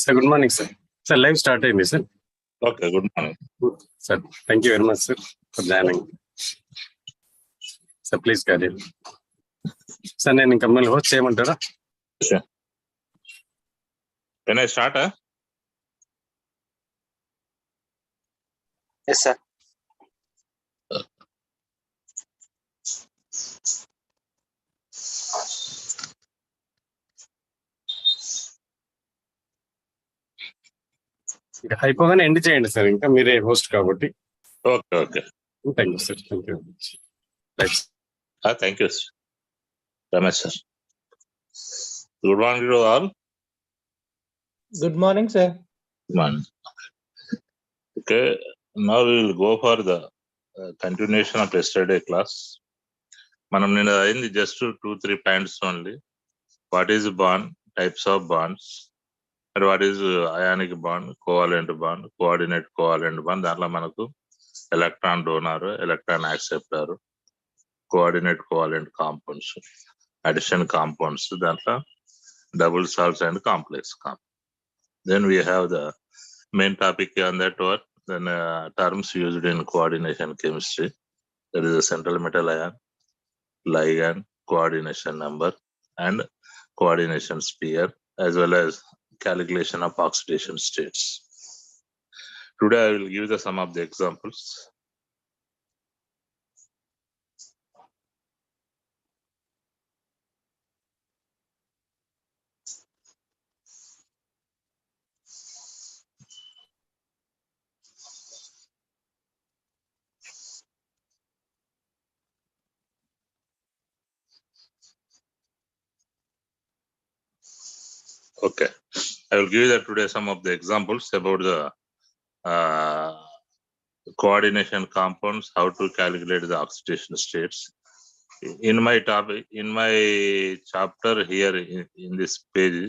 Sir, good morning, sir. Sir, live start time, sir. Okay, good morning. Sir, thank you very much, sir, for joining. Sir, please carry on. Sir, నేను ఇంకా మళ్ళీ host చేయమంటారా? Sure. Can I start? Yes, sir. ఇంకా అయిపోగానే end చేయండి sir, ఇంకా మీరే host కాబట్టి. Okay, okay. Thank you sir, thank you. Thank you, Ramesh sir. Good morning to all. Good morning, sir. Good morning. Okay, now we will go for the continuation of yesterday class. Manam nina ayindi just 2-3 points only. What is bond, types of bonds, and what is ionic bond, covalent bond, coordinate covalent bond. దాంట్లో మనకు electron donor, electron acceptor, coordinate covalent compounds, addition compounds, దాంట్లో double salts and complex compounds. Then we have the main topic on that one, then terms used in coordination chemistry. There is a central metal ion, ligand, coordination number, and coordination sphere, as well as calculation of oxidation states. Today I will give some of the examples. Okay, I will give that today some of the examples about the coordination compounds, how to calculate the oxidation states. In my topic, in my chapter here in this page,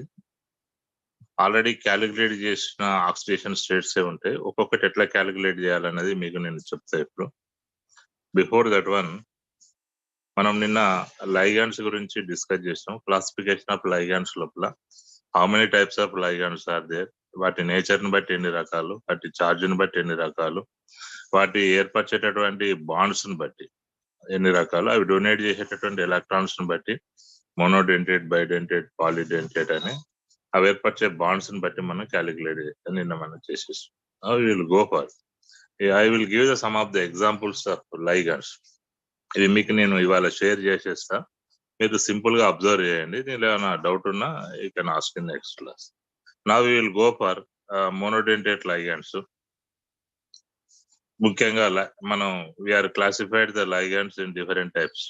already calculate చేసిన oxidation states ఏ ఉంటాయి. ఒక్కొక్కటి ఎట్లా calculate చేయాలనేది మీకు నేను చెప్తా ఇప్పుడు. Before that one, మనం నిన్న లైగాండ్స్ గురించి డిస్కస్ చేసినాం. క్లాసిఫికేషన్ ఆఫ్ లైగాండ్స్ లోపల how many types of ligands are there, వాటి నేచర్ని బట్టి ఎన్ని రకాలు, వాటి ఛార్జ్ని బట్టి ఎన్ని రకాలు, వాటి ఏర్పరిచేటటువంటి బాండ్స్ని బట్టి ఎన్ని రకాలు, అవి డొనేట్ చేసేటటువంటి ఎలక్ట్రాన్స్ని బట్టి మోనోడెంటేట్, బైడెంటేట్, పాలిడెంటేట్ అని అవి ఏర్పరిచే బాండ్స్ని బట్టి మనం క్యాలిక్యులేట్ నిన్న మనం చేసేస్తాం. I will give the some of the examples of ligands. ఇవి మీకు నేను ఇవాళ షేర్ చేసేస్తా, మీరు సింపుల్ గా అబ్జర్వ్ చేయండి. దీనిలో ఏమైనా డౌట్ ఉన్నా you can ask in next class. Now we will go for monodentate ligands. ముఖ్యంగా మనం we are classified the ligands in different types.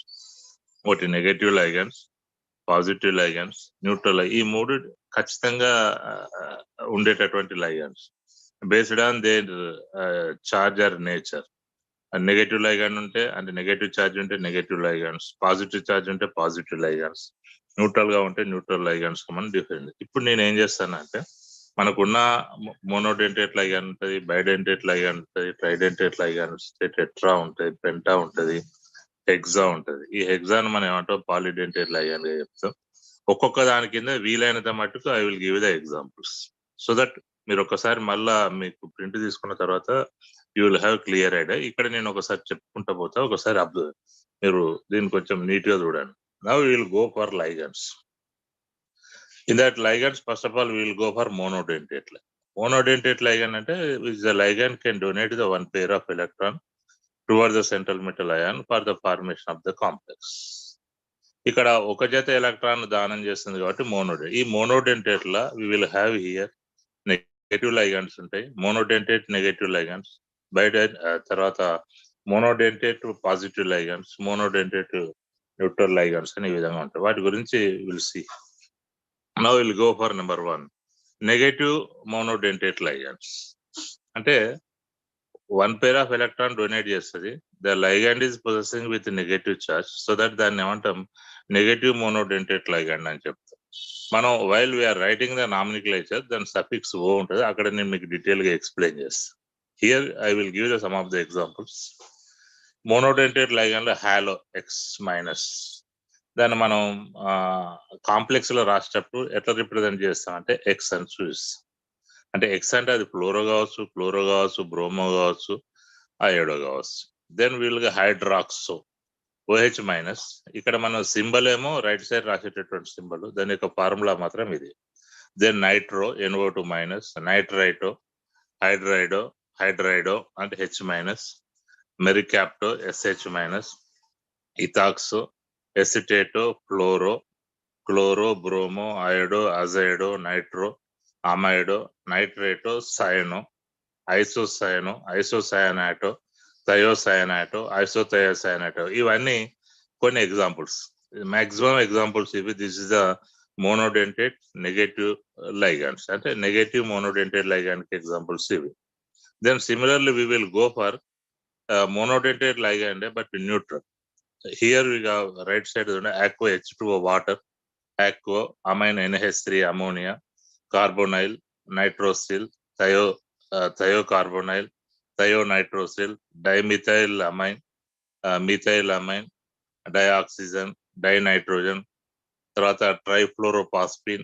ఒకటి negative ligands, positive ligands, neutral. ఈ మూడు ఖచ్చితంగా ఉండేటటువంటి ligands based on their charge or nature. Negative ligand ఉంటే అంటే negative charge ఉంటే నెగటివ్ లైగాండ్స్, పాజిటివ్ ఛార్జ్ ఉంటే పాజిటివ్ లైగాండ్స్, న్యూట్రల్ గా ఉంటే న్యూట్రల్ లైగాండ్స్ మనం డిఫరెంట్. ఇప్పుడు నేను ఏం చేస్తానంటే, మనకున్న మోనోడెంటేట్ లైగాండ్ ఉంటుంది, బైడెంటేట్ లైగాండ్ ఉంటుంది, ట్రైడెంటేట్ లైగాండ్ ఉంటుంది, టెట్రా ఉంటుంది, పెంటా ఉంటుంది, హెక్సా ఉంటుంది. ఈ హెక్సాను మనం ఏమంటాం పాలిడెంటేట్ లైగాండ్ గా చెప్తాం. ఒక్కొక్క దాని కింద వీలైనంత మట్టుకు I will give the examples so that మీరు ఒకసారి మళ్ళా మీకు ప్రింట్ తీసుకున్న తర్వాత you will have clear idea. ఇక్కడ నేను ఒకసారి చెప్పుకుంటా పోతా, ఒకసారి మీరు దీన్ని కొంచెం నీట్ గా చూడండి. Now we will go for ligands. In that ligands first of all we will go for monodentate. Monodentate ligand అంటే the ligand can donate the one pair of electron towards the central metal ion for the formation of the complex. ఇక్కడ ఒక జత electron దానం చేస్తుంది కాబట్టి ఈ monodentate లా we will have here negative ligands ఉంటాయి, మోనోడెంటేట్ నెగటివ్ లైగాండ్స్, తర్వాత monodentate positive ligands, monodentate neutral ligands అని ఈ విధంగా ఉంటాయి. వాటి గురించి will see. Now will go for number 1, negative monodentate ligands. అంటే one pair of electron donate చేస్తుంది, the ligand is possessing with negative charge, so that దాన్ని ఏమంటాం నెగటివ్ మోనోడెంటేట్ లైగాండ్ అని చెప్తాం. మనం while we are writing the nomenclature దాని suffix o ఉంటుంది, అక్కడ నేను మీకు డీటెయిల్ గా ఎక్స్ప్లెయిన్ చేస్తాను. Here I will give the some of the examples. Monodentate ligand లో హాలో ఎక్స్ మైనస్, దాన్ని మనం కాంప్లెక్స్ లో రాసేటప్పుడు ఎట్లా రిప్రజెంట్ చేస్తాం అంటే ఎక్స్ అని చూపిస్తాం. అంటే ఎక్స్ అంటే అది ఫ్లోరో కావచ్చు, బ్రోమో కావచ్చు, అయోడో కావచ్చు. దెన్ వీళ్ళకి హైడ్రాక్సో OH మైనస్. ఇక్కడ మన సింబల్ ఏమో రైట్ సైడ్ రాసేటటువంటి సింబల్, దాని యొక్క ఫార్ములా మాత్రం ఇది. Then nitro NO2 minus, nitrito, hydrido అంటే H minus, mercapto SH minus, ethoxo, acetato, chloro, bromo, iodo, azido, nitro, amido, nitrato, cyano, isocyanato, thiocyanato, isothiocyanato. ఇవన్నీ కొన్ని ఎగ్జాంపుల్స్, మాక్సిమం ఎగ్జాంపుల్స్ ఇవి. This is the monodentate negative ligands, అంటే negative monodentate ligand కి examples ఇవి. Then similarly we will go for monodentate ligand but neutral. Here we have right side aqua H2O water, aqua amine NH3 ammonia, carbonyl nitrosyl, thiocarbonyl, thionnitrosyl, dimethyl amine, methyl amine, dioxygen, dinitrogen, తర్వాత trifluorophosphine,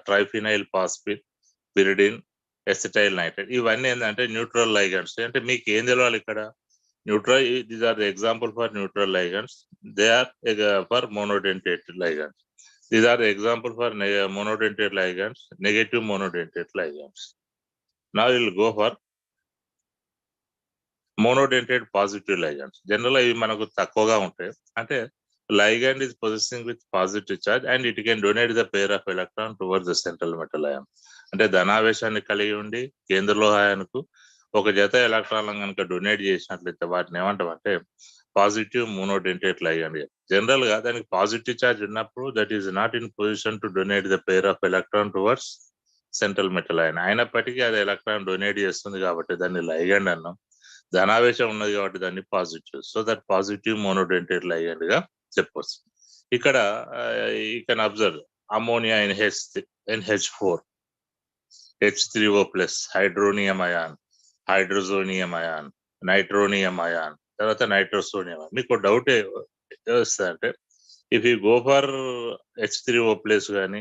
triphenyl phosphine, pyridine, acetyl nitrate. ఇవన్నీ ఏంటంటే neutral ligands. అంటే మీకు ఏం తెలవాలి ఇక్కడ? Neutral, these are the example for neutral ligands. They are for monodentate ligands. These are the example for monodentate ligands, negative monodentate ligands. Now we will go for monodentate positive ligands. Generally ఇవి మనకు తక్కువగా ఉంటాయి. అంటే ligand is possessing with positive charge and it can donate the pair of electron towards the central metal ion. అంటే ధనావేశాన్ని కలిగి ఉండి కేంద్ర లోహాయానికి ఒక జత ఎలక్ట్రాన్లను కనుక డొనేట్ చేసినట్లయితే వాటిని ఏమంటామంటే పాజిటివ్ మోనోడెంటేట్ లైగండ్. జనరల్ గా దానికి పాజిటివ్ ఛార్జ్ ఉన్నప్పుడు that is not in position to donate the pair of electron towards central metal ion. అయినప్పటికీ అది ఎలక్ట్రాన్ డొనేట్ చేస్తుంది కాబట్టి దాన్ని లైగండ్ అన్నాం. ధనావేశం ఉన్నది కాబట్టి దాన్ని positive. So that positive monodentate ligand గా చెప్పవచ్చు. ఇక్కడ you can observe ammonia NH4, H3O plus, hydronium ion, hydrazinium ion, nitronium ion, తర్వాత నైట్రోసోనియం అయాన్. మీకు డౌట్ వస్తుంది అంటే if you go for H3O plus కానీ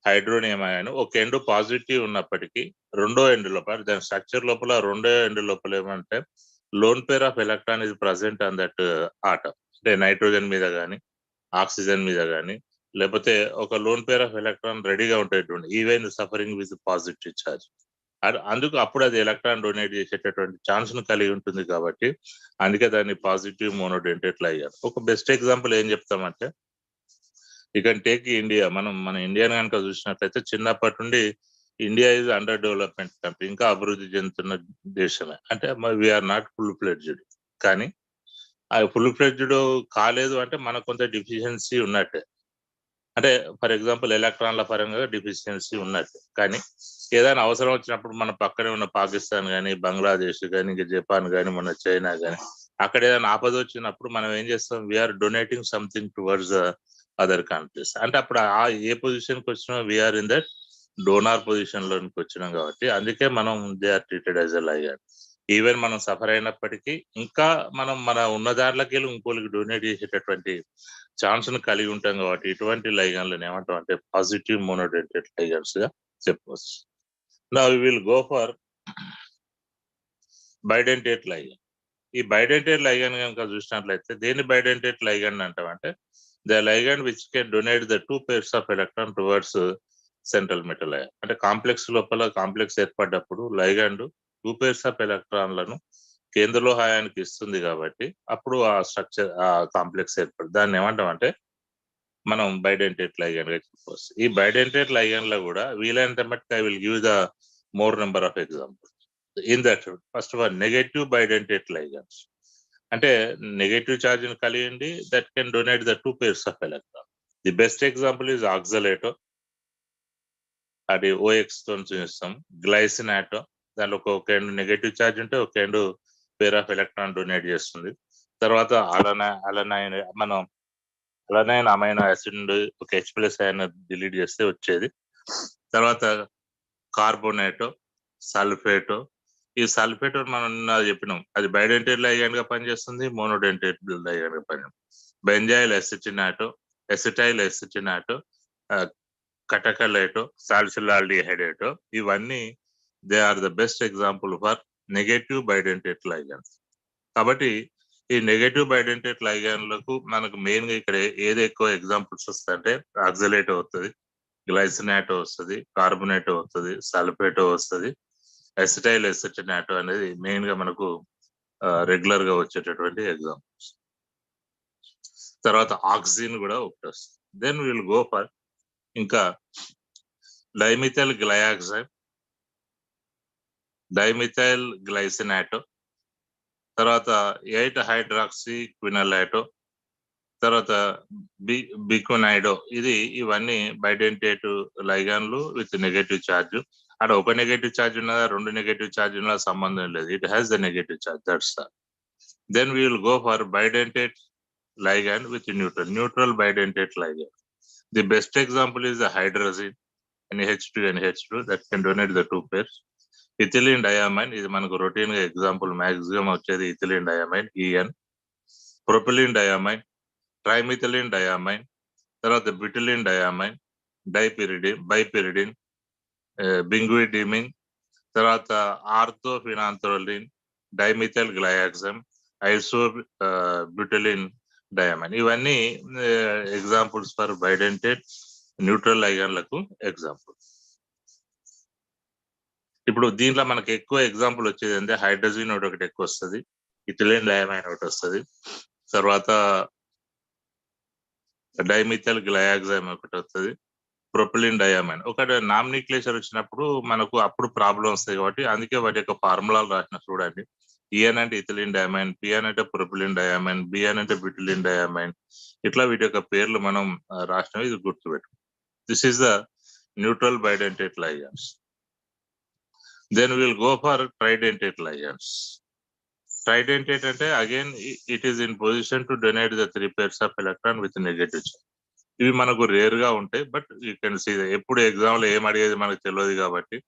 హైడ్రోనియం అయాన్ ఒక ఎండ్ పాజిటివ్ ఉన్నప్పటికీ రెండో ఎండ్ లోపల దాని స్ట్రక్చర్ లోపల రెండో ఎండ్ లోపల ఏమంటే lone pair of electron is present on that atom. అంటే నైట్రోజన్ మీద కానీ ఆక్సిజన్ మీద కానీ లేకపోతే ఒక లోన్ పేర్ ఆఫ్ ఎలక్ట్రాన్ రెడీగా ఉంటాయి even suffering with positive charge. అందుకు అప్పుడు అది ఎలక్ట్రాన్ డొనేట్ చేసేటటువంటి ఛాన్స్ ను కలిగి ఉంటుంది కాబట్టి అందుకే దాన్ని పాజిటివ్ మోనోడెంటేట్ లైగండ్. ఒక బెస్ట్ ఎగ్జాంపుల్ ఏం చెప్తామంటే యూ కెన్ టేక్ ఇండియా. మన ఇండియాని కనుక చూసినట్లయితే చిన్నప్పటి నుండి India is under development country, ఇంకా అభివృద్ధి చెందుతున్న దేశమే. అంటే వీఆర్ నాట్ ఫుల్ ఫ్లెడ్జ్డ్. కానీ ఆ ఫుల్ ఫ్లెడ్జ్డ్ కాలేదు అంటే మనకు కొంత డిఫిషియన్సీ ఉన్నట్టే. అంటే ఫర్ ఎగ్జాంపుల్ ఎలక్ట్రాన్ల పరంగా డిఫిషియన్సీ ఉన్నట్టు. కానీ ఏదైనా అవసరం వచ్చినప్పుడు మన పక్కనే ఉన్న పాకిస్తాన్ కానీ, బంగ్లాదేశ్ కానీ, ఇంకా జపాన్ కానీ, మన చైనా కానీ అక్కడ ఏదైనా ఆపద వచ్చినప్పుడు మనం ఏం చేస్తాం? We are donating something towards other countries. అంటే అప్పుడు ఏ పొజిషన్కి వచ్చినా we are in that donor position లోనికి వచ్చినాం కాబట్టి అందుకే మనం they are treated as a ligand. Even మనం సఫర్ అయినప్పటికీ ఇంకా మనం మన ఉన్న దాంట్లోకి వెళ్ళి ఇంకోళ్ళకి డొనేట్ చేసేటటువంటి ఛాన్స్ ను కలిగి ఉంటాం కాబట్టి ఇటువంటి లైగండ్లను ఏమంటాం అంటే పాజిటివ్ మోనోడెంటేట్ లైగండ్స్ గా చెప్పవచ్చు. Now we will go for bidentate ligand. ఈ బైడెంటేట్ లైగండ్ కనుక చూసినట్లయితే దేని బైడెంటేట్ లైగండ్ అంటామంటే the ligand which can donate the 2 pairs of electron towards central metal ion. అంటే కాంప్లెక్స్ లోపల కాంప్లెక్స్ ఏర్పడ్డప్పుడు లైగండ్ 2 pairs ఆఫ్ ఎలక్ట్రాన్లను కేంద్ర లోహాయానికి ఇస్తుంది కాబట్టి అప్పుడు ఆ స్ట్రక్చర్ ఆ కాంప్లెక్స్ ఏర్పడు. దాన్ని ఏమంటాం అంటే మనం బైడెంటేట్ లైగండ్ గా చెప్పవచ్చు. ఈ బైడెంటేట్ లైగండ్ లో కూడా వీలైనంత మట్టుకు I will give the more number of examples. In that first of all negative bidentate ligands అంటే నెగటివ్ ఛార్జ్ ని కలిగి that can donate the 2 pairs of electron. The best example is oxalato, అది OX తో చూస్తాం. గ్లైసినాటో, దానిలో ఒక end negative charge ఉంటే ఒక end pair of electron donate చేస్తుంది. తర్వాత అలనైన్ అమైనో యాసిడ్ నుండి ఒక H+ అయాన్ డిలీట్ చేస్తే వచ్చేది. తర్వాత కార్బోనేటో, సల్ఫేటో. ఈ సల్ఫేటో మనం చెప్పినాం అది బైడెంటేట్ లైగండ్ గా పనిచేస్తుంది, మోనోడెంటేట్ లైగండ్ గా పనిచేస్తుంది. బెంజైల్ ఎసిటినాటో, ఎసిటైల్ ఎసిటినాటో, కటకలేటో, సాలిసిలాల్డిహైడేటో, ఇవన్నీ they are the best example for negative bidentate ligands. కాబట్టి ఈ నెగటివ్ బైడెంటేట్ లైగండ్లకు మనకు మెయిన్ గా ఇక్కడ ఏది ఎక్కువ ఎగ్జాంపుల్స్ వస్తాయంటే ఆక్సలేటో వస్తుంది, గ్లైసినేటో వస్తుంది, కార్బోనేటో వస్తుంది, సల్ఫేటో వస్తుంది, ఎసిటైల్ ఎసిటనాటో అనేది మెయిన్ గా మనకు రెగ్యులర్ గా వచ్చేటటువంటి ఎగ్జాంపుల్స్. తర్వాత ఆక్సిజన్ కూడా ఒకటి వస్తుంది. దెన్ విల్ గో ఫర్ ఇంకా డైమిథైల్ గ్లయాక్సైడ్, డైమిథైల్ గ్లైసినాటో, తర్వాత 8 హైడ్రాక్సీ క్వినలైటో, తర్వాత బికోనైడో. ఇవన్నీ బైడెంటేట్ లైగాన్లు విత్ నెగటివ్ ఛార్జ్. అక్కడ ఒక నెగటివ్ ఛార్జ్ ఉన్నదా, 2 నెగటివ్ ఛార్జ్ ఉన్నదా సంబంధం లేదు. It has the negative charge, that's all. Then we will go for bidentate ligand with neutral bidentate ligand. The best example is the hydrazine NH2 NH2 that can donate the 2 pairs. Ethylene diamine is manaku routine ga example maximum vachedi ethylene diamine EN. Propylene diamine, trimethylene diamine, tarvata butylene diamine, bipyridine, binguidimine, tarvata orthophenanthrolene, dimethyl glyaxam, isobutylene diamine. ఇవన్నీ examples for bidentate neutral లైగాన్లకు example. ఇప్పుడు దీంట్లో మనకి ఎక్కువ example వచ్చేది అంటే hydrogen ఒకటి ఎక్కువ వస్తుంది, ఇథిలిన్ డయామైన్ ఒకటి వస్తుంది, తర్వాత డైమిథైల్ గ్లయాక్సైమ్ ఒకటి వస్తుంది, ప్రొపిలిన్ డయామైన్. ఒకటి నామినిక్లేచర్ వచ్చినప్పుడు మనకు అప్పుడు ప్రాబ్లం వస్తాయి కాబట్టి అందుకే వాటి యొక్క ఫార్ములాలు రాసిన చూడండి. ఈఎన్ అంటే ఇథిలిన్ డయామైన్, పిఎన్ అంటే ప్రొపిలిన్ డయామైన్, బిఎన్ అంటే బ్యూటిలిన్ డయామైన్. ఇట్లా వీటి యొక్క పేర్లు మనం రాసినవి, ఇది గుర్తుపెట్టు. This is the neutral bidentate ligands. Then will go for tridentate ligands. Tridentate అంటే again it is in position to donate the 3 pairs of electron with negative charge. ఇవి మనకు రేర్ గా ఉంటాయి, బట్ యూ కెన్ సీ ఎప్పుడు exam లో ఏం అడిగేది మనకు తెలియదు కాబట్టి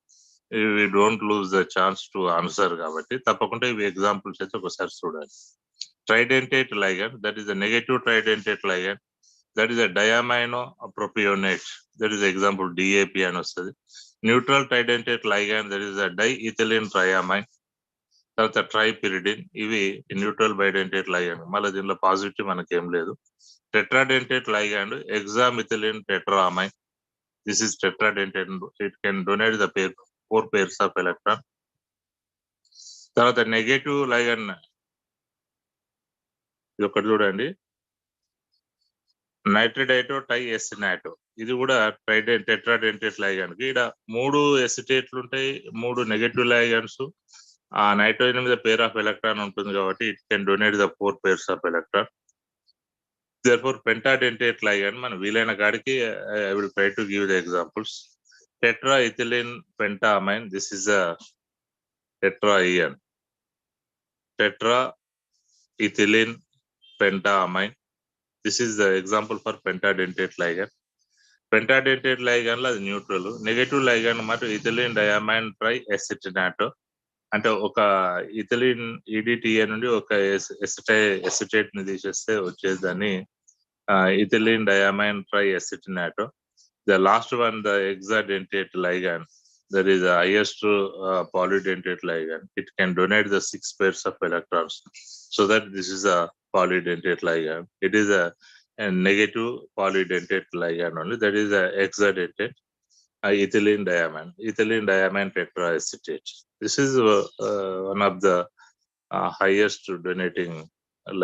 we don't lose the chance to answer కాబట్టి తప్పకుండా ఇవి ఎగ్జాంపుల్స్ అయితే ఒకసారి చూడాలి. Tridentate ligand, that is the negative tridentate ligand, that is the diamino propionate, that is example DAP అని వస్తుంది. Neutral tridentate ligand, that is the diethylene triamine, తర్వాత tripyridine. ఇవి న్యూట్రల్ బైడెంటేట్ లైగండ్. మళ్ళీ దీనిలో పాజిటివ్ మనకేం లేదు. Tetradentate ligand hexamethylene tetramine, this is tetradentate. It can donate the 4 pairs of electron. తర్వాత negative ligand ఇది ఒకటి చూడండి, నైట్రిడైటో టైఎసినాటో. ఇది కూడా టెట్రాడెంటేట్ లైగండ్. ఇక్కడ 3 ఎసిటేట్లు ఉంటాయి, 3 నెగటివ్ లైగండ్స్. ఆ నైట్రోజన్ మీద పేర్ ఆఫ్ ఎలక్ట్రాన్ ఉంటుంది కాబట్టి it can donate the 4 pairs of electron. Therefore pentadentate ligand మనం వీలైన కాడికి I will try to give the examples. Tetraethylene pentamine, this is a tetraene. Tetraethylene pentamine, this is the example for pentadentate ligand. Pentadentate ligand అది neutral. Negative ligand మాట ethylene diamine ట్రైఎసిటనాటో. అంటే ఒక ethylene EDTA నుండి ఒక acetate ని తీసేస్తే వచ్చేది దాన్ని ethylene diamine ట్రైఎసిటనాటో. The last one, the hexadentate ligand, there is the highest polydentate ligand. It can donate the 6 pairs of electrons, so that this is a polydentate ligand. It is a negative polydentate ligand only, that is a hexadentate ethylene diamine tetraacetate. This is one of the highest donating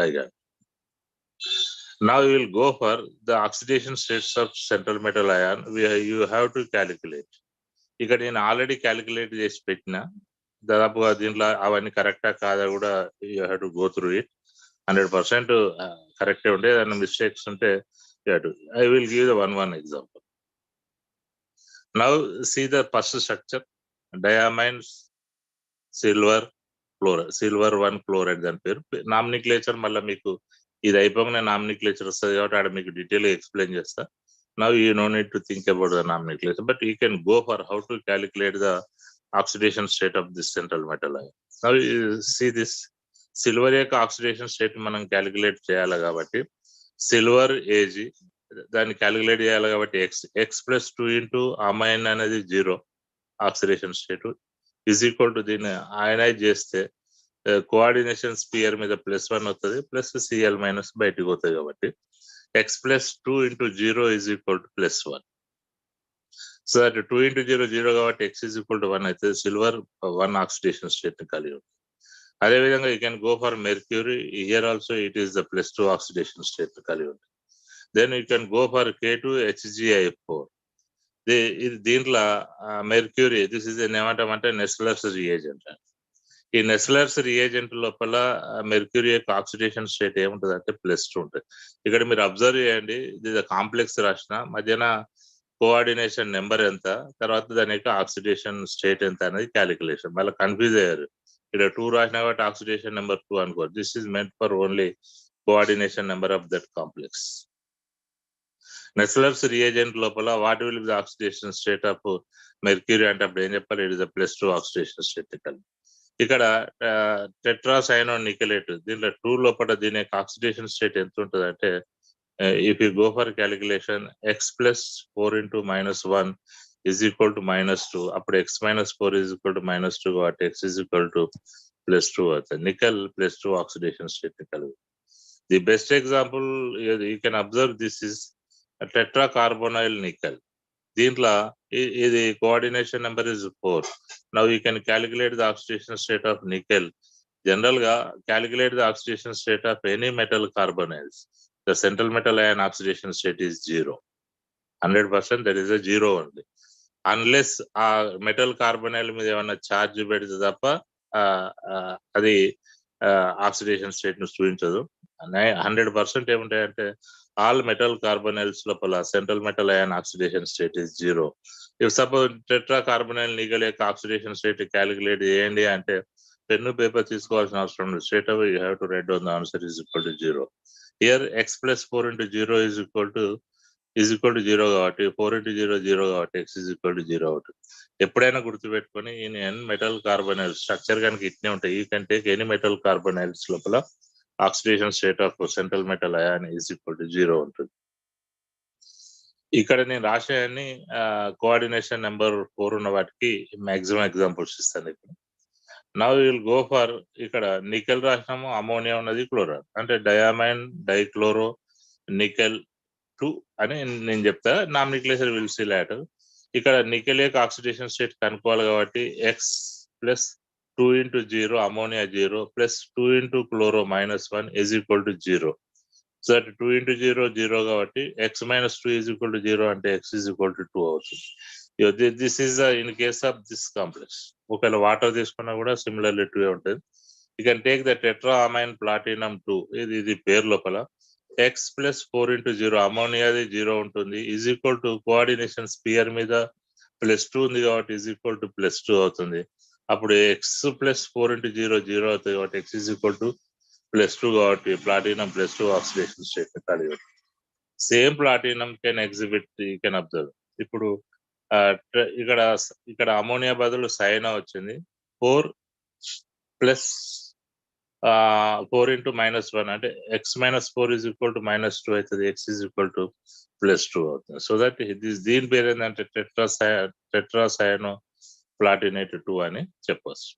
ligand. Now we will go for the oxidation states of central metal ion. You have to calculate. ఇక్కడ నేను already calculate చేసి పెట్టిన, దాదాపుగా దీంట్లో అవన్నీ కరెక్టా కాదా కూడా you have to go through it. 100% కరెక్టే ఉంటే, ఏదైనా మిస్టేక్స్ ఉంటే I will give the one example. Now see the first structure, diamines silver chloride, silver 1 chloride దాని పేరు. నామినిక్లేచర్ మళ్ళీ మీకు ఇది అయిపోగానే నామినిక్లేచర్ వస్తుంది కాబట్టి ఆడ మీకు డీటెయిల్ ఎక్స్ప్లెయిన్ చేస్తా. Now you no need to think about the nomenclature, but you can go for how to calculate the oxidation state of this central metal ion. Now you see this silver యొక్క oxidation state మనం calculate చేయాలి కాబట్టి silver AG, దాన్ని calculate చేయాలి కాబట్టి x+2 into amine అనేది 0 oxidation state is equal to దీన్ని ionise చేస్తే కోఆర్డినేషన్ స్పియర్ మీద +1 వస్తుంది ప్లస్ Cl మైనస్ బయటకు పోతుంది కాబట్టి x+2 into 0 is equal to +1. So that 2 into 0 0 కాబట్టి x ఈజ్ ఈక్వల్ టు 1 అయితే సిల్వర్ 1 ఆక్సిడేషన్ స్టేట్ ని కలిగి ఉంటుంది. అదేవిధంగా you can go for mercury, here also it is the +2 oxidation state ని కలిగి ఉంటుంది. Then you can go for K2HgI4. దీంట్లో మెర్క్యూరీ దిస్ ఇస్ ఏమంటామంటే నెస్లర్స్ రియేజెంట్. ఈ నెస్లర్స్ రియేజెంట్ లోపల మెర్క్యూరీ యొక్క ఆక్సిడేషన్ స్టేట్ ఏముంటుంది అంటే +2 ఉంటుంది. ఇక్కడ మీరు అబ్జర్వ్ చేయండి, ఇది కాంప్లెక్స్ రాసిన మధ్యన కోఆర్డినేషన్ నెంబర్ ఎంత, తర్వాత దాని యొక్క ఆక్సిడేషన్ స్టేట్ ఎంత అనేది క్యాలిక్యులేషన్. మళ్ళీ కన్ఫ్యూజ్ అయ్యారు, ఇక్కడ 2 రాసిన కాబట్టి ఆక్సిడేషన్ నెంబర్ 2 అనుకోరు. This is meant for only coordination number of that complex. Nessler's reagent లోపల what will be the oxidation state of mercury అంటే అప్పుడు ఏం చెప్పాలి, it is the +2 oxidation state కలిగి. ఇక్కడ టెట్రాసైనో నికెలేట్ దీంట్లో 2 లోపల దీని యొక్క ఆక్సిడేషన్ స్టేట్ ఎంత ఉంటుంది అంటే if you go for calculation x+4 into -1 is equal to -2, అప్పుడు x-4 ఈజ్ ఈక్వల్ టు -2 కాబట్టి x ఈజ్ ఈక్వల్ టు +2 అవుతుంది. నికెల్ +2 ఆక్సిడేషన్ స్టేట్ కలిగి. The best example you can observe this is tetra carbonyl nickel. దీంట్లో ఇది coordination number is 4. Now you can calculate the oxidation state of nickel. General గా calculate the oxidation state of any metal carbonyls. The central metal ion oxidation state is 0. 100% that is a 0 only. Unless ఆ metal carbonyl మీద ఏమన్నా charge పెడితే తప్ప అది oxidation state ను చూపించదు. 100% ఏముంటాయంటే all metal carbonyls లోపల central metal ion oxidation state is 0. If suppose tetracarbonyl nickel యొక్క oxidation state calculate చేయండి అంటే పెన్ను పేపర్ తీసుకోవాల్సిన అవసరం లేదు, straight away you have to write down the answer is equal to 0. Here x+4 into 0 is equal to 0 కాబట్టి 4 into 0 0 కాబట్టి x is equal to 0 అవుతుంది. ఎప్పుడైనా గుర్తుపెట్టుకొని ఈ n మెటల్ కార్బోనైల్ స్ట్రక్చర్ కనుక ఇట్నే ఉంటాయి, ఈ కంటే ఎనీ మెటల్ కార్బోనైల్స్ లోపల oxidation state of central metal ion is equal to 0 ఉంటుంది. ఇక్కడ నేను రాసేయన్ని కోఆర్డినేషన్ నెంబర్ 4 ఉన్న వాటికి మాక్సిమం ఎగ్జాంపుల్స్ ఇస్తాను. ఇక్కడ నవ్ విల్ గో ఫర్ ఇక్కడ నికెల్ రాసినాము, అమోనియా ఉన్నది, క్లోరైడ్ అంటే డయామైన్ డైక్లోరో నికెల్ 2 అని నేను చెప్తా. Nomenclature will see later. ఇక్కడ నికెల్ యొక్క ఆక్సిడేషన్ స్టేట్ కనుక్కోవాలి కాబట్టి x+2 into 0 ammonia 0 +2 into chloro -1 is equal to 0. So that 2 into 0 0 కాబట్టి x-2 is equal to 0 అంటే x is equal to 2 అవుతుంది. This is in case of this complex. ఒకవేళ water తీసుకున్నా కూడా సిమిలర్లీ 2 ఉంటుంది. You can take the tetra amine platinum 2, ఇది పేరు లోపల x+4 into 0 అమోనియాది 0 ఉంటుంది, is equal to coordination sphere మీద +2 ఉంది కాబట్టి ఈజ్ ఈక్వల్ టు +2 అవుతుంది. అప్పుడు x+4 into 0 0 అవుతుంది కాబట్టి x ఈజ్ ఈక్వల్ టు +2 కాబట్టి ప్లాటినం +2 ఆక్సిడేషన్ స్టేట్ కలిగి ఉంటుంది. Same platinum can exhibit, you can observe. ఇప్పుడు ఇక్కడ అమోనియా బదులు సైనా వచ్చింది, 4 into -1 అంటే x-4 is equal to -2 అవుతుంది, x is equal to +2 అవుతుంది. సో దట్ దీని పేరు ఏంటంటే టెట్రాసైనో ప్లాటినేట్ 2 అని చెప్పవచ్చు.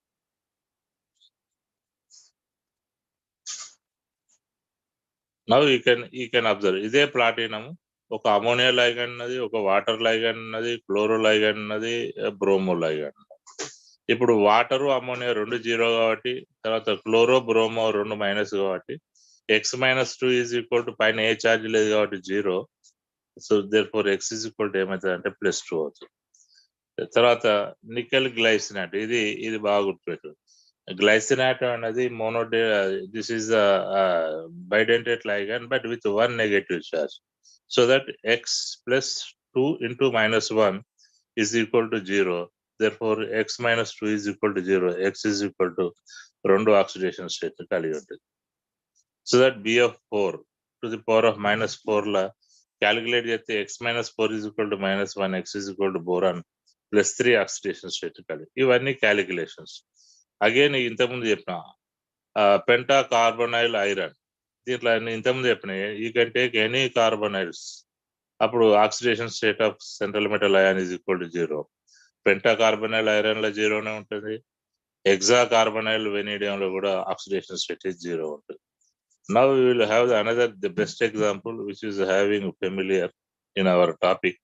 నవ్ యూ కెన్ అబ్జర్వ్ ఇదే ప్లాటినం ఒక అమోనియా లైగండ్ ఉన్నది, ఒక వాటర్ లైగండ్ ఉన్నది, క్లోరో లైగండ్ ఉన్నది, బ్రోమో లైగండ్. ఇప్పుడు వాటరు అమోనియా 2 0 కాబట్టి, తర్వాత క్లోరో బ్రోమో 2 మైనస్ కాబట్టి x-2 ఈజ్ ఈక్వల్ టు పైన ఏ ఛార్జ్ లేదు కాబట్టి 0. So therefore x is equal to ఏమవుతుంది అంటే +2 అవుతుంది. తర్వాత నికెల్ గ్లైసినేట్, ఇది బాగా గుర్తుపెట్టు. గ్లైసినేట్ అనేది this is bidentate ligand but with 1 negative charge. So that x+2 into -1 is equal to 0. Therefore x-2 is equal to 0. X is equal to 2 oxidation state కలిగి ఉంటుంది. So that BF4 to the power of -4 law calculate చేస్తే x-4 is equal to -1, x is equal to boron +3 oxidation state కలిగి. ఇవన్నీ calculations. Again ఇంతకుముందు చెప్పిన Penta carbonyl iron, దీంట్లో ఇంతకుముందు చెప్పిన you can take any carbonyls అప్పుడు oxidation state of central metal ion is equal to 0. Pentacarbonyl iron లో 0నే ఉంటుంది. హెక్సా కార్బనైల్ వెనీడియం లో కూడా ఆక్సిడేషన్ స్టేట్ ఈజ్ 0 ఉంటుంది. Now we will have the best example which is having familiar in our topic.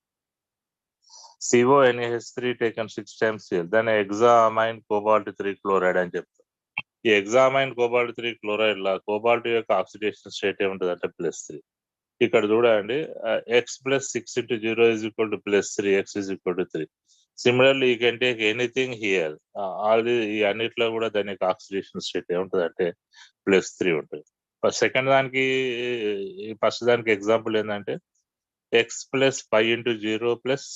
CONH3 taken 6 times Cl, then hexamine cobalt 3 chloride అని చెప్తారు. ఈ హెగ్జామైన్ cobalt 3 chloride లా cobalt యొక్క oxidation state ఏముంటుంది అంటే +3. ఇక్కడ చూడండి x + 6 × 0 = +3, x = 3. Similarly you can take anything here. ఈ అన్నిట్లో కూడా దాని యొక్క ఆక్సిడేషన్ స్టేట్ ఏముంటుంది అంటే +3 ఉంటుంది. సెకండ్ దానికి ఫస్ట్ దానికి ఎగ్జాంపుల్ ఏంటంటే x + 5 × 0 +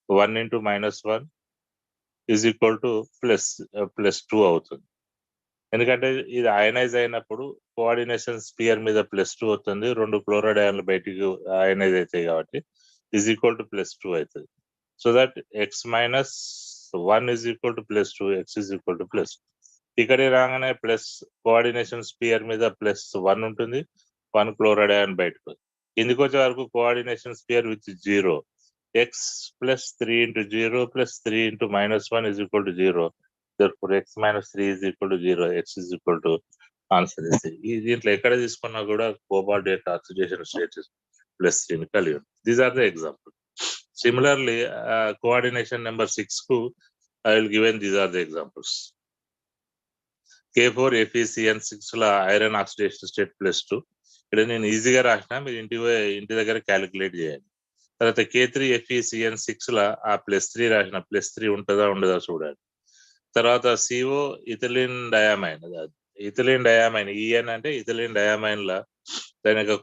1 × -1 = +2 అవుతుంది. ఎందుకంటే ఇది అయనైజ్ అయినప్పుడు కోఆర్డినేషన్ స్పియర్ మీద +2 అవుతుంది. 2 క్లోరైడ్ అయాన్లు బయటికి అయనైజ్ అవుతాయి కాబట్టి = +2 అవుతుంది. So that x - 1 = +2, x = +2. ఇక్కడ రాగానే ప్లస్ కోఆర్డినేషన్ స్పియర్ మీద +1 ఉంటుంది, 1 క్లోరైడ్ అయాన్ బయటకు. కిందికి వచ్చే వరకు coordination sphere with 0. x + 3 × 0 + 3 × -1 = 0. Therefore x - 3 = 0, x answer ఇస్తే దీంట్లో ఎక్కడ తీసుకున్నా కూడా కోబాల్ట్ యొక్క ఆక్సిడేషన్ స్టేట్ +3 కలిగి ఉంది. These are the example. Similarly coordination number 6 కు I will given these are the examples. K4FeCN6 ల ఐరన్ ఆక్సిడేషన్ స్టేట్ +2. ఇక్కడ నేను ఈజీగా రాసిన, మీరు ఇంటి దగ్గర క్యాలిక్యులేట్ చేయండి. తర్వాత K3FeCN6 ల ఆ +3 రాసిన, +3 ఉంటుందా ఉండదా చూడండి. తర్వాత CO ఇథిలిన్ డయామైన్, ఈఎన్ అంటే ఇథిలిన్ డయామైన్ ల దాని యొక్క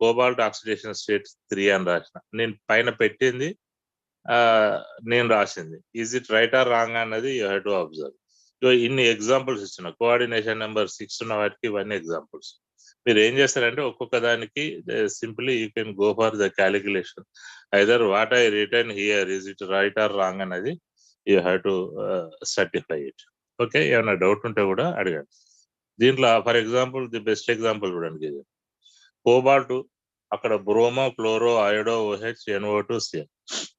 కోబాల్ట్ ఆక్సిడేషన్ స్టేట్ 3 అని రాసిన. నేను పైన పెట్టింది నేను రాసింది. Is it right or wrong అన్నది యూ హ్యావ్ టు అబ్జర్వ్. ఇన్ని ఎగ్జాంపుల్స్ ఇచ్చిన కోఆర్డినేషన్ నెంబర్ 6 ఉన్న వాటికి ఇవన్నీ ఎగ్జాంపుల్స్. మీరు ఏం చేస్తారంటే ఒక్కొక్క దానికి simply you can go for the calculation. Either what I written here is it right or wrong అనేది you have to certify it. Okay, ఏమైనా డౌట్ ఉంటే కూడా అడగండి. దీంట్లో for example the best example చూడండి. ఇది కోబాల్ట్, అక్కడ bromo, chloro, iodo, OH, NO2, CN.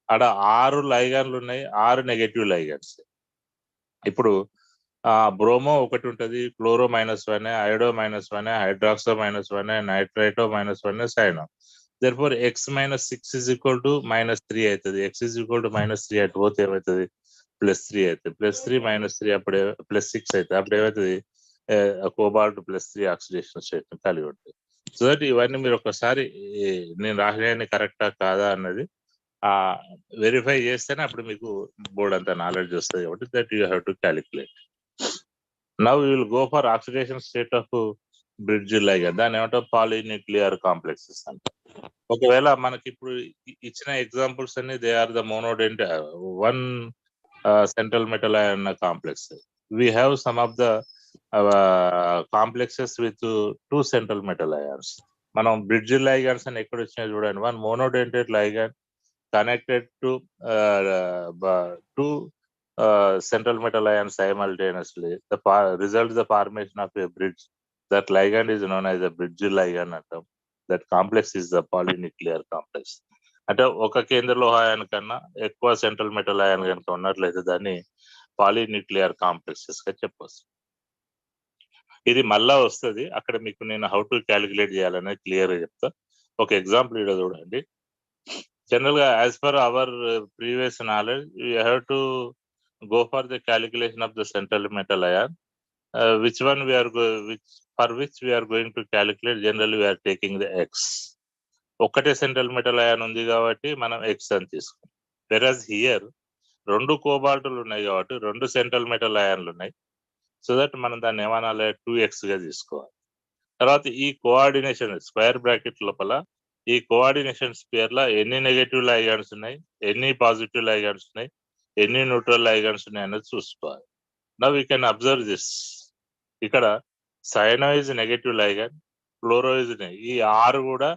అక్కడ 6 లైగాన్లు ఉన్నాయి, 6 నెగటివ్ లైగాన్స్. ఇప్పుడు బ్రోమో ఒకటి ఉంటుంది, chloro -1, iodo -1, హైడ్రాక్సో -1, నైట్రైటో -1, cyano. Therefore x - 6 = -3 అవుతుంది. x -3 అటు పోతే ఏమవుతుంది? +3 అవుతుంది. +3 - 3 అప్పుడే +6 అవుతుంది. అప్పుడు ఏమవుతుంది? కోబాల్ట్ +3 ఆక్సిడేషన్ స్టేట్ కలిగి ఉంటుంది. సో దట్ ఇవన్నీ మీరు ఒకసారి నేను రాసినవన్నీ కరెక్టా కాదా అన్నది వెరిఫై చేస్తేనే అప్పుడు మీకు బోర్డ్ అంతా నాలెడ్జ్ వస్తుంది కాబట్టి that you have to calculate. Now you will go for oxidation state of bridge ligand. దాన్ని ఏమంటారు? పాలీన్యూక్లియర్ కాంప్లెక్సెస్ అంట. ఒకవేళ మనకి ఇప్పుడు ఇచ్చిన ఎగ్జాంపుల్స్ అన్ని they are the monodentate 1 central metal ion complex. We have some of the complexes with 2 central metal ions. మనం bridge ligands అని ఎక్కడ వచ్చినాయి చూడండి. 1 monodentate ligand connected to 2 central metal ions simultaneously. The result is the formation of a bridge. That ligand is known as a bridge ligand. That complex is the polynuclear complex. అంటే ఒక కేంద్ర లోహ ion కన్నా ఎక్కువ central metal ion కనుక ఉన్నట్లయితే దాన్ని polynuclear complexes గా చెప్పొచ్చు. ఇది మళ్ళా వస్తుంది, అక్కడ మీకు నేను హౌ టు క్యాలిక్యులేట్ చేయాలనేది క్లియర్ గా చెప్తా. ఒక ఎగ్జాంపుల్ ఇక్కడ చూడండి. Generally, as per our previous knowledge, we have to go for the calculation of the central metal ion. Which one we are for which we are going to calculate? Generally, we are taking the X. ఒక్కటే central metal ion ఉంది కాబట్టి మనం X అని తీసుకుంటాం. వెరాజ్ here 2 కోబాల్టులు ఉన్నాయి కాబట్టి 2 central metal అయాన్లు ఉన్నాయి. సో దట్ మనం దాన్ని ఏమనాలి? 2x గా తీసుకోవాలి. తర్వాత ఈ కోఆర్డినేషన్ స్క్వేర్ బ్రాకెట్ లోపల ఈ కోఆర్డినేషన్ స్పియర్ లో ఎన్ని నెగటివ్ లైగాండ్స్ ఉన్నాయి, ఎన్ని పాజిటివ్ లైగాండ్స్ ఉన్నాయి, ఎన్ని న్యూట్రల్ లైగాండ్స్ ఉన్నాయి అనేది చూసుకోవాలి. Now you can observe this. ఇక్కడ cyano is negative ligand, chloro is, ఈ 6 కూడా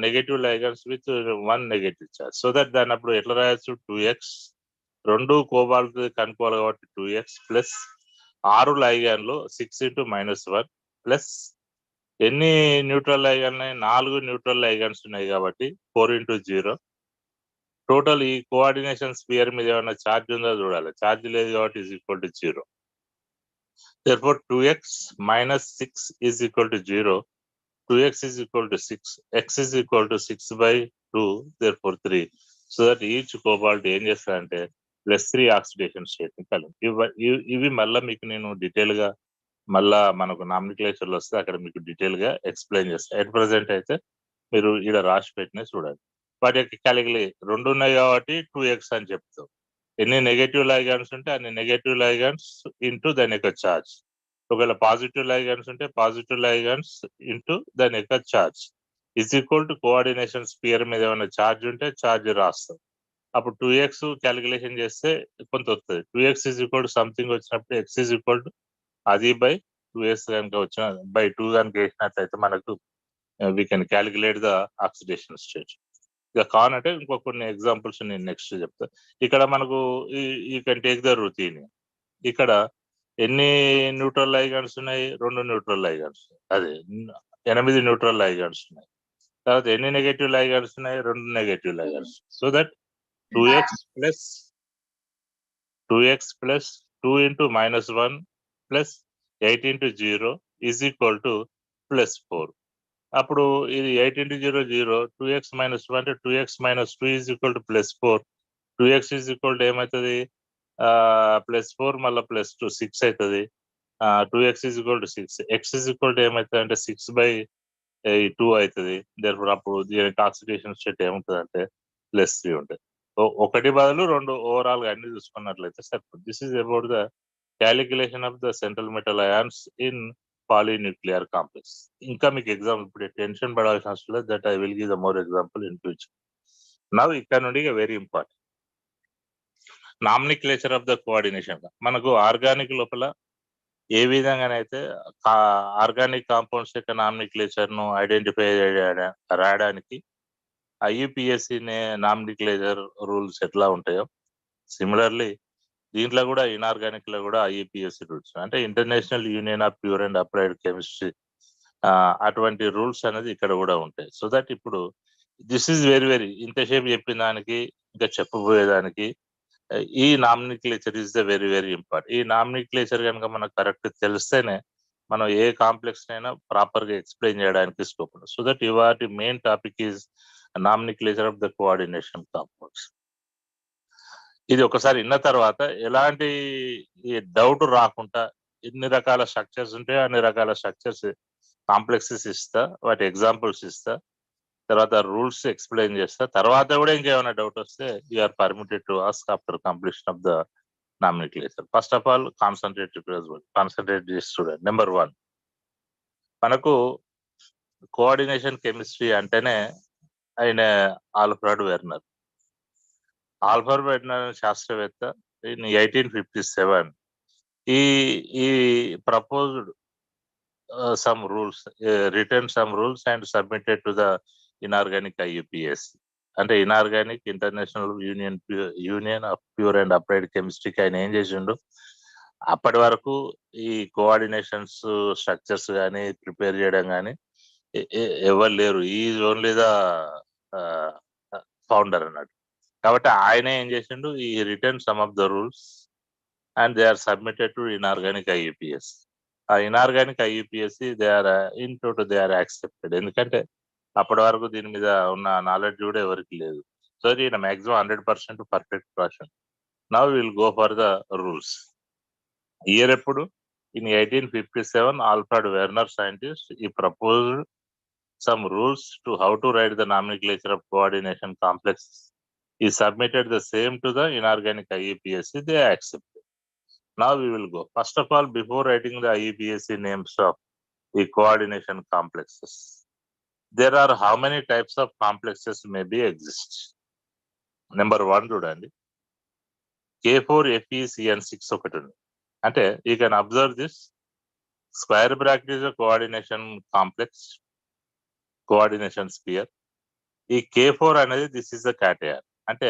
negative ligands with 1 negative charge. So that దాన్ని అప్పుడు ఎట్లా రాయొచ్చు? 2x. 2 కోబాల్ట్ కనుక్కోవాలి కాబట్టి 2x ప్లస్ 6 లైగాండ్లు 6 × -1 ప్లస్ ఎన్ని న్యూట్రల్ లైగండ్ ఉన్నాయి? 4 న్యూట్రల్ లైగండ్స్ ఉన్నాయి కాబట్టి 4 into 0. టోటల్ ఈ కోఆర్డినేషన్ స్పియర్ మీద ఏమైనా ఛార్జ్ ఉందో చూడాలి. ఛార్జ్ లేదు కాబట్టి is equal to 0. Therefore 2x minus 6 is equal to 0. 2x is equal to 6. X is equal to 6 by 2. Therefore 3. So that each cobalt ఏం చేస్తారంటే +3 ఆక్సిడేషన్ స్టేట్ ని కలిగి ఇవి మళ్ళీ మీకు నేను డీటెయిల్ గా మళ్ళా మనకు నామినిక్లేచర్ లో వస్తే అక్కడ మీకు డీటెయిల్ గా ఎక్స్ప్లెయిన్ చేస్తాను. ఎట్ ప్రెసెంట్ అయితే మీరు ఈడ రాసి పెట్టిన చూడండి. వాటి యొక్క కలిగి 2 ఉన్నాయి కాబట్టి 2x అని చెప్తాం. ఎన్ని నెగటివ్ లైగాండ్స్ ఉంటే అన్ని నెగటివ్ లైగాండ్స్ ఇంటూ దాని యొక్క ఛార్జ్. ఒకవేళ పాజిటివ్ లైగాండ్స్ ఉంటే పాజిటివ్ లైగాండ్స్ ఇంటూ దాని యొక్క charge is equal to coordination sphere మీద ఏమైనా ఛార్జ్ ఉంటే ఛార్జ్ రాస్తాం. అప్పుడు 2x క్యాలిక్యులేషన్ చేస్తే కొంత వస్తుంది. 2x is equal to something వచ్చినప్పుడు x ఈజ్ ఈక్వల్ టు అది బై 2s కనుక వచ్చిన బై 2 కనుక వేసినట్లయితే మనకు we can calculate the oxidation state. ఇక కానంటే ఇంకో కొన్ని ఎగ్జాంపుల్స్ నేను నెక్స్ట్ చెప్తా. ఇక్కడ మనకు you can take the routine. ఇక్కడ ఎన్ని న్యూట్రల్ లైగాండ్స్ ఉన్నాయి? 2 న్యూట్రల్ లైగాండ్స్. అదే 8 న్యూట్రల్ లైగాండ్స్ ఉన్నాయి. తర్వాత ఎన్ని నెగటివ్ లైగాండ్స్ ఉన్నాయి? 2 negative ligands. So that 2x plus 2 into -1 plus 8 into 0 is equal to +4. అప్పుడు ఇది 8 into 0 0, 2x minus 1 అంటే 2x minus 2 is equal to +4. 2x is equal to ఏమవుతుంది? +4 మళ్ళీ +2 6 అవుతుంది. 2x is equal to 6. x is equal to ఏమవుతుంది అంటే 6/2 అవుతుంది. Therefore అప్పుడు దీనికి ఆక్సిడేషన్ స్టేట్ ఏముంటుంది అంటే +3 ఉంటుంది. ఒకటి బదులు 2 ఓవరాల్ గా అన్ని చూసుకున్నట్లయితే సరిపోతుంది. This is about the calculation of the central metal ions in polynuclear complex. ఇంకా మీకు ఎగ్జాంపుల్ ఇప్పుడు టెన్షన్ పడాల్సిన అవసరం లేదు. That I will give the more example in future. Now ఇక్కడ నుండి very important nomenclature of the coordination. మనకు organic లోపల ఏ విధంగానైతే ఆర్గానిక్ కాంపౌండ్స్ యొక్క నామినిక్లేచర్ ను ఐడెంటిఫై రాయడానికి ఐయుపిఎస్సి నామినిక్లేచర్ రూల్స్ ఎట్లా ఉంటాయో సిమిలర్లీ దీంట్లో కూడా ఇన్ఆర్గానిక్ లో కూడా ఐయుపిఎస్సి రూల్స్ అంటే international union of pure and applied chemistry అటువంటి రూల్స్ అనేది ఇక్కడ కూడా ఉంటాయి. సో దట్ ఇప్పుడు దిస్ ఈజ్ వెరీ ఇంతసేపు చెప్పిన దానికి ఇంకా చెప్పబోయేదానికి ఈ nomenclature is the very important. ఈ నామినిక్లేచర్ కనుక మనకు కరెక్ట్ తెలిస్తేనే మనం ఏ కాంప్లెక్స్ అయినా ప్రాపర్ గా ఎక్స్ప్లెయిన్ చేయడానికి స్కోప్ ఉంటుంది. సో దట్ ఇవాటి main topic is nomenclature of the coordination compounds. ఇది ఒకసారి విన్న తర్వాత ఎలాంటి డౌట్ రాకుండా ఎన్ని రకాల స్ట్రక్చర్స్ ఉంటాయో అన్ని రకాల స్ట్రక్చర్స్ కాంప్లెక్సెస్ ఇస్తా, వాటి ఎగ్జాంపుల్స్ ఇస్తా, తర్వాత రూల్స్ ఎక్స్ప్లెయిన్ చేస్తా. తర్వాత కూడా ఇంకేమైనా డౌట్ వస్తే you are permitted to ask after completion of the nomenclature. First of all concentrate చేసి చూడండి. నెంబర్ 1 మనకు కోఆర్డినేషన్ కెమిస్ట్రీ అంటేనే ఆయన ఆల్ఫ్రెడ్ వెర్నర్. ఆల్ఫ్రెడ్ వెర్నర్ శాస్త్రవేత్త ఇన్ 1857 ఈ proposed some rules, written some rules and submitted to the inorganic IUPAC. అంటే inorganic international union of pure and applied కెమిస్ట్రీకి ఆయన ఏం చేసిండు, అప్పటి వరకు ఈ కోఆర్డినేషన్స్ స్ట్రక్చర్స్ కానీ ప్రిపేర్ చేయడం కానీ ఎవరు లేరు. ఈజ్ ఓన్లీ ద ఫౌండర్ అన్నట్టు. కాబట్టి ఆయనే ఏం చేసిండు, ఈ written some of the rules and they are submitted to inorganic IUPAC. ఆ inorganic IUPAC they are accepted. ఎందుకంటే అప్పటి వరకు దీని మీద ఉన్న నాలెడ్జ్ కూడా ఎవరికి లేదు. సో ఈయన maximum 100% perfect person. Now will go for the rules. Year ఎప్పుడు? ఇన్ 1857 ఆల్ఫ్రెడ్ వెర్నర్ సైంటిస్ట్ ఈ proposed some rules to how to write the nomenclature of coordination complexes. He submitted the same to the inorganic IUPAC. They accepted. Now we will go. First of all, before writing the IUPAC names of the coordination complexes, there are how many types of complexes may be exist? Number 1 చూడండి, K4FeCN6 ఒకటి ఉంది. అంటే you can observe this square bracket is a coordination complex, coordination sphere. ఈ K4 అనేది this is the cation. అంటే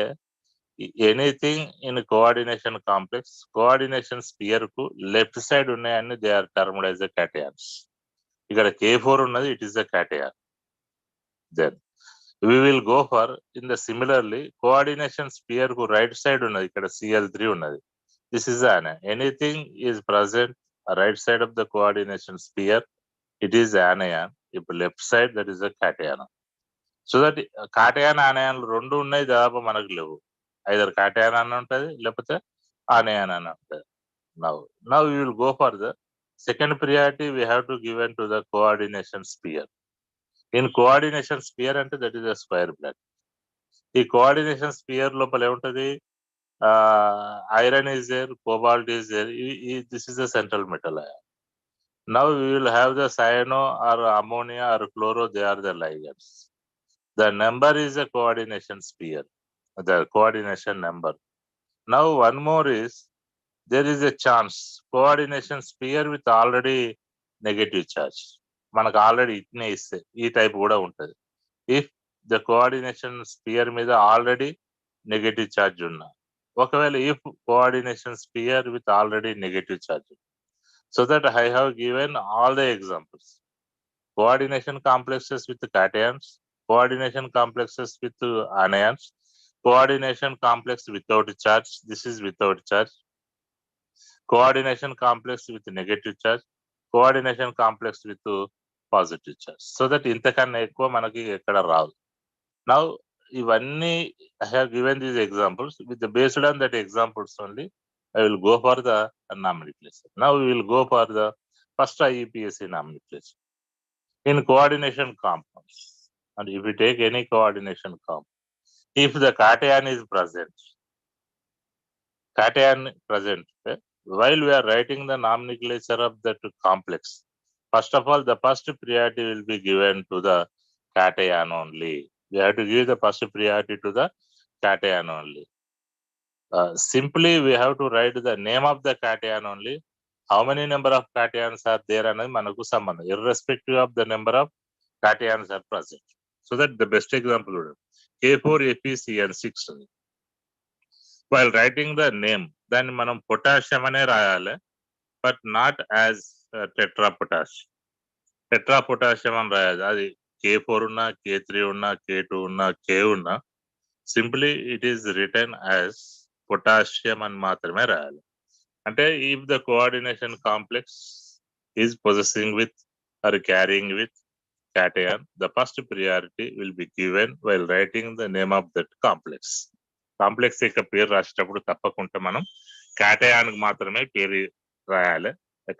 anything in coordination complex coordination sphere కు left side ఉన్నాయని they are termed as the cations. ఇక్కడ K4 ఉన్నది, it is a cation. Then we will go for in the similarly coordination sphere కు right side ఉన్నది, ఇక్కడ Cl3 ఉన్నది. This is an anything is present right side of the coordination sphere, it is anion. ఇప్పుడు left side, that is a cation. So that cation ఆనయాన్లు రెండు ఉన్నాయి, దాదాపు మనకు లేవు. ఐదర్ కాటయాన్ అని ఉంటుంది, లేకపోతే ఆనయాన్ అని ఉంటుంది. Now you will go for the second priority we have to given to the coordination sphere. In coordination sphere అంటే that is the square block. ఈ కోఆర్డినేషన్ స్పియర్ లోపల ఏముంటది, iron is there, cobalt is there, this is the central metal ion. Now you will have the cyano or ammonia or chloro, they are the ligands. The number is a coordination sphere, the coordination number. Now one more is, there is a chance coordination sphere with already negative charge. మనకు already ఇట్నే ఇస్తే ఈ type కూడా ఉంటుంది. If the coordination sphere మీద already negative charge ఉన్నా, ఒకవేళ if coordination sphere with already negative charge. So that I have given all the examples. Coordination complexes with cations, coordination complexes with anions, coordination complex without charge, this is without charge, coordination complex with negative charge, coordination complex with positive charge. So that ఇంతకన్నా ఎక్కువ మనకి ఎక్కడ రాదు. Now ఇవన్నీ I have given these examples. With the based on that examples only I will go for the nomenclature. Now we will go for the first IUPAC nomenclature. In coordination compounds, and if you take any coordination compound, if the cation is present, while we are writing the nomenclature of that complex, first of all, the first priority will be given to the cation only. We have to give the first priority to the cation only. Simply we have to write the name of the cation only. How many number of cations are there అనేది మనకు సంబంధం, irrespective of the number of cations are present. So that the best example would K4 ApCN6. While writing the name, then మనం potassium అనే రాయాలి, but not as tetra potassium. Tetra potassium అని రాయాలి. అది K4 ఉన్నా, K3 ఉన్నా, K2 ఉన్నా, K ఉన్నా, simply it is return as potassium అని మాత్రమే రాయాలి. అంటే if the coordination complex is possessing with or carrying with cation, the first priority will be given while writing the name of that complex. Complex యొక్క పేరు రాసేటప్పుడు తప్పకుండా మనం cation కి మాత్రమే పేరు రాయాలి.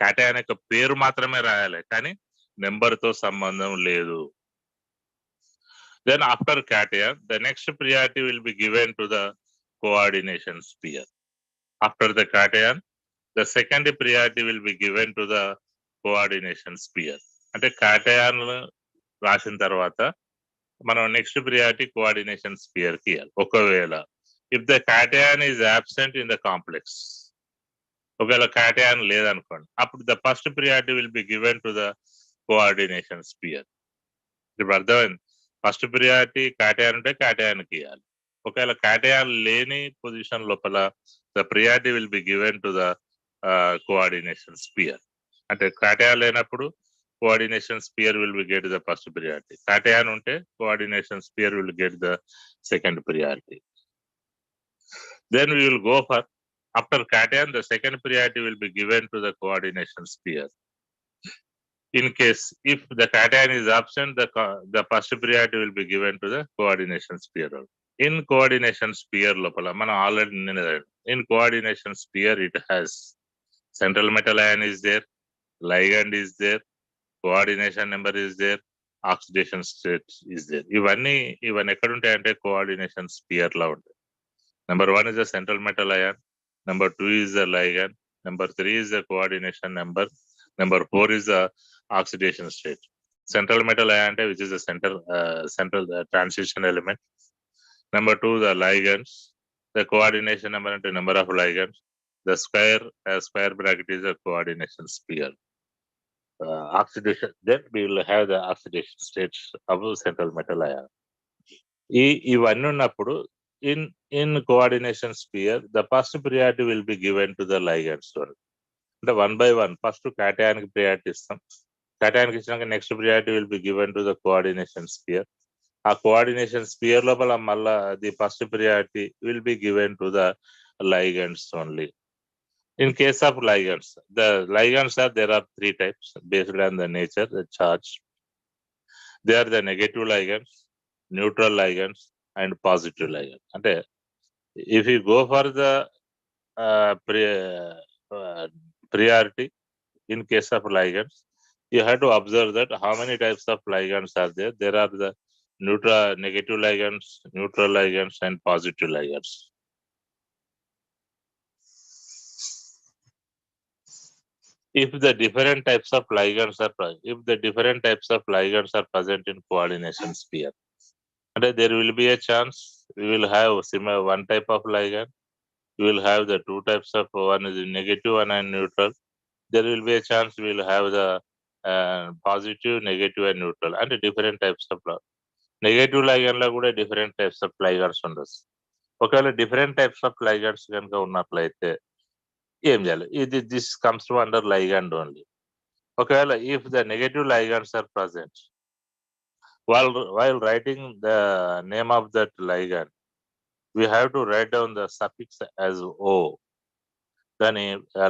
cation యొక్క పేరు మాత్రమే రాయాలి, కానీ నెంబర్ తో సంబంధం లేదు. Then after cation, the next priority will be given to the coordination sphere. After the cation, the second priority will be given to the coordination sphere. అంటే cation రాసిన తర్వాత మనం నెక్స్ట్ ప్రియారిటీ కోఆర్డినేషన్ స్పియర్ కి ఇవ్వాలి. ఒకవేళ if the cation is absent in the complex, ఒకవేళ cation లేదనుకోండి, అప్పుడు the first priority will be given to the coordination sphere. ఇప్పుడు అర్థమైంది, ఫస్ట్ ప్రియారిటీ cation ఉంటే cation కి ఇవ్వాలి. ఒకవేళ cation లేని పొజిషన్ లోపల the priority will be given to the coordination sphere. అంటే cation లేనప్పుడు coordination sphere will be get the first priority. Cation unte coordination sphere will get the second priority. Then we will go for, after cation, the second priority will be given to the coordination sphere. In case if the cation is absent, the first priority will be given to the coordination sphere. In coordination sphere lopala mana already in coordination sphere it has central metal ion is there, ligand is there, coordination number is there, oxidation state is there. ఇవన్నీ ఎక్కడ ఉంటాయంటే coordination spear లో ఉంటాయి. Number 1 is the central metal ion, number 2 is the ligand, number 3 is the coordination number, number 4 is the oxidation state. Central metal ion అంటే which is the central transition element. Number 2 the ligands, the coordination number అంటే number of ligands. The square bracket is the coordination sphere. Oxidation, then we will have the oxidation states of central metal ion. ఇవన్నీ ఉన్నప్పుడు in coordination sphere the first priority will be given to the ligands. అంటే 1 by 1 first cation కి priority ఇస్తాం, టైటానిక్ ఇచ్చినాక next priority will be given to the coordination sphere. ఆ coordination sphere లోపల మళ్ళా the first priority will be given to the ligands only. In case of ligands, the ligands there are three types based on the nature, the charge. They are the negative ligands, neutral ligands, and positive ligands. And if you go for the priority in case of ligands, you have to observe that how many types of ligands are there. There are the negative ligands, neutral ligands, and positive ligands. If the different types of ligands are present in coordination sphere, and there will be a chance we will have similar one type of ligand. We will have the two types of, one is negative, one and neutral. There will be a chance we will have the positive, negative, and neutral, and different types of negative ligand la kuda different types of ligands ఉండొచ్చు. ఒకవేళ different types of ligands కనుక ఉన్నట్లయితే ఏం చేయాలి? This comes to under ligand only. ఒకవేళ if the negative ligands are present, while writing the name of that ligand, we have to write down the suffix as O. దాని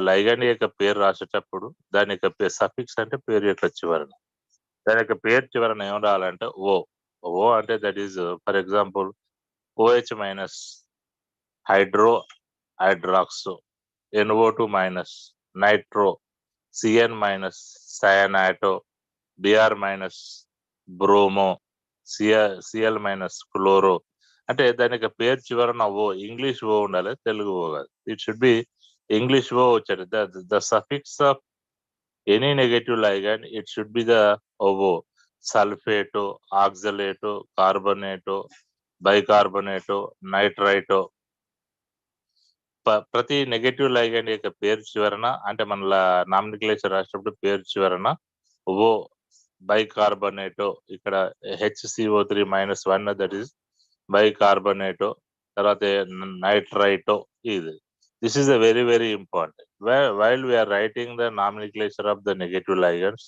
ligand యొక్క పేరు రాసేటప్పుడు దాని యొక్క సఫిక్స్ అంటే పేరు యొక్క చివరన, దాని యొక్క పేరు చివరన ఏం రాయాలంటే ఓ. ఓ అంటే that is for example OH minus hydroxo, NO2 minus nitro, CN minus cyanato, BR minus bromo, CL minus chloro. అంటే దాని యొక్క పేరు చివరన ఓ, ఇంగ్లీష్ ఓ ఉండాలి, తెలుగు ఓ కాదు. It should B English O వచ్చారు. The suffix of any negative ligand, it should be the OO. Sulfato, oxalato, carbonato, bicarbonato, nitrito. ప్రతి negative ligand యొక్క పేరు చివరన, అంటే మన నామినిక్లేచర్ రాసినప్పుడు పేరు చివరన ఓ బైకార్బోనేటో, ఇక్కడ HCO3-1 దట్ ఈస్ బైకార్బోనేటో, తర్వాత నైట్రైటో. ఇది this is a very very important. While we are writing the nomenclature of the negative ligands,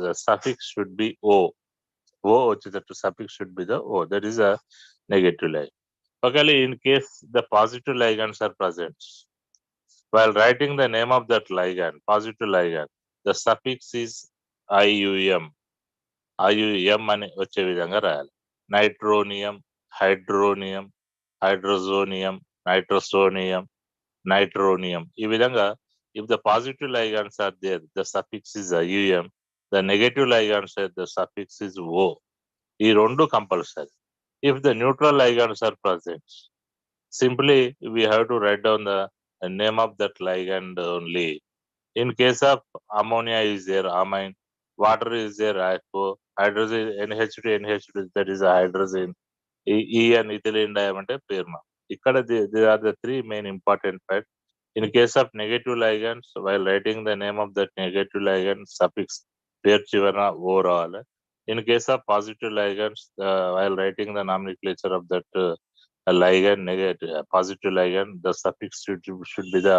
the suffix should be O. Which is the suffix should be the O. That is a negative ligand. Okay, in case the positive ligands are present, while writing the name of that ligand, positive ligand, the suffix is IUM. IUM అని వచ్చే విధంగా రాయాలి. నైట్రోనియం, hydronium, హైడ్రోజోనియం, nitrosonium, nitronium. ఈ విధంగా if the positive ligands are there, the suffix is IUM. The negative ligands are, the suffix is O. ఈ రెండు compulsory. If the neutral ligands are present, simply we have to write down the name of that ligand only. In case of ammonia is there, amine, water is there, hydrogen, NH2, that is a hydrogen, and ethylene diamond perma. ఇక్కడ there are the three main important facts. In case of negative ligands, while writing the name of that negative ligand, suffix పేరు చివరన O రావాలి. In case of positive ligands, while writing the nomenclature of that ligand, positive ligand, the suffix should be the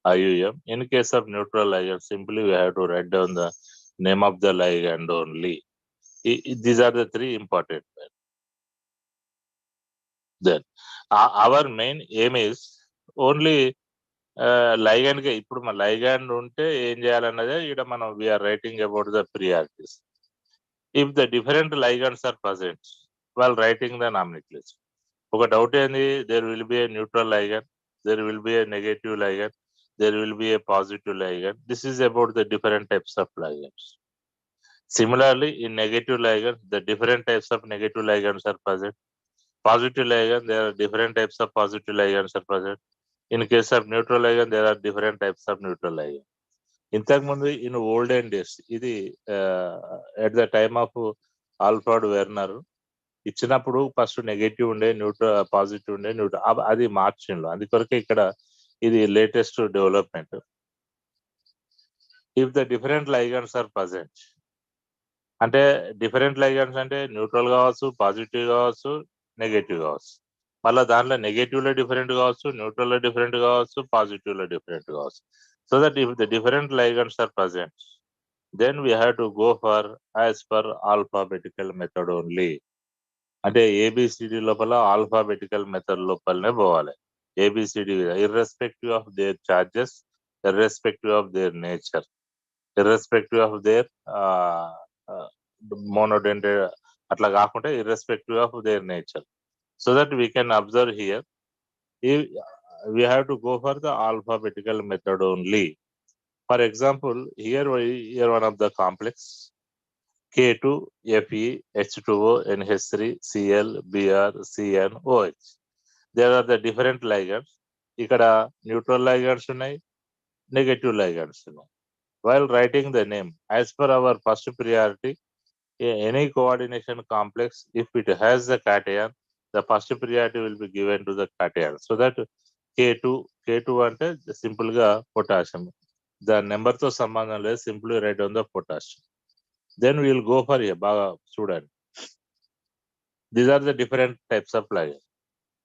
IUM. In case of neutral ligand, simply we have to write down the name of the ligand only. These are the three important facts. Then our main aim is only ligand గా, ఇప్పుడు మన ligand ఉంటే ఏం చేయాలన్నదే ఇక్కడ మనం we're writing about the priorities. If the different ligands are present while writing the nomenclature, ఒక డౌట్ ఏంది, there will be a neutral ligand, there will be a negative ligand, there will be a positive ligand. This is about the different types of ligands. Similarly, in negative ligands, the different types of negative ligands are present. Positive ligand, there are different types of positive ligands are present. In case of neutral ligand, there are different types of neutral ligand. ఇంతకు ముందు in olden days, ఇది at the time of Alfred Werner ఇచ్చినప్పుడు first negative ఉండే, neutral, positive ఉండే, neutral, అది మార్చిండ్రు. అందుకొరకే ఇక్కడ ఇది latest development. If the different ligands are present, అంటే డిఫరెంట్ ligands అంటే న్యూట్రల్ కావచ్చు, పాజిటివ్ కావచ్చు, నెగటివ్ కావచ్చు. మళ్ళీ దాంట్లో నెగటివ్ లో డిఫరెంట్ కావచ్చు, న్యూట్రల్ లో డిఫరెంట్ కావచ్చు, పాజిటివ్ లో డిఫరెంట్ కావచ్చు. So that if the different ligands are present, then we have to go for as per alphabetical method only. అంటే ఏబిసిడి లోపల ఆల్ఫాబెటికల్ మెథడ్ లోపలనే పోవాలి. A B C D irrespective of their charges, irrespective of their nature, irrespective of their monodentate, అట్లా కాకుండా irrespective of their nature. So that we can observe here we have to go for the alphabetical method only. For example, here one of the complex K2 Fe H2O NH3 Cl Br Cn OH. There are the different ligands. ఇక్కడ neutral ligands ఉన్నాయి, negative ligands ఉన్నాయి. While writing the name, as per our first priority, any coordination complex, if it has the cation, the first priority will be given to the cation. So that K2 అంటే simple గా potassium, దాని number తో సంబంధం లేదు, simple write on the potassium. Then will go for బాగా చూడండి, these are the different types of ligand.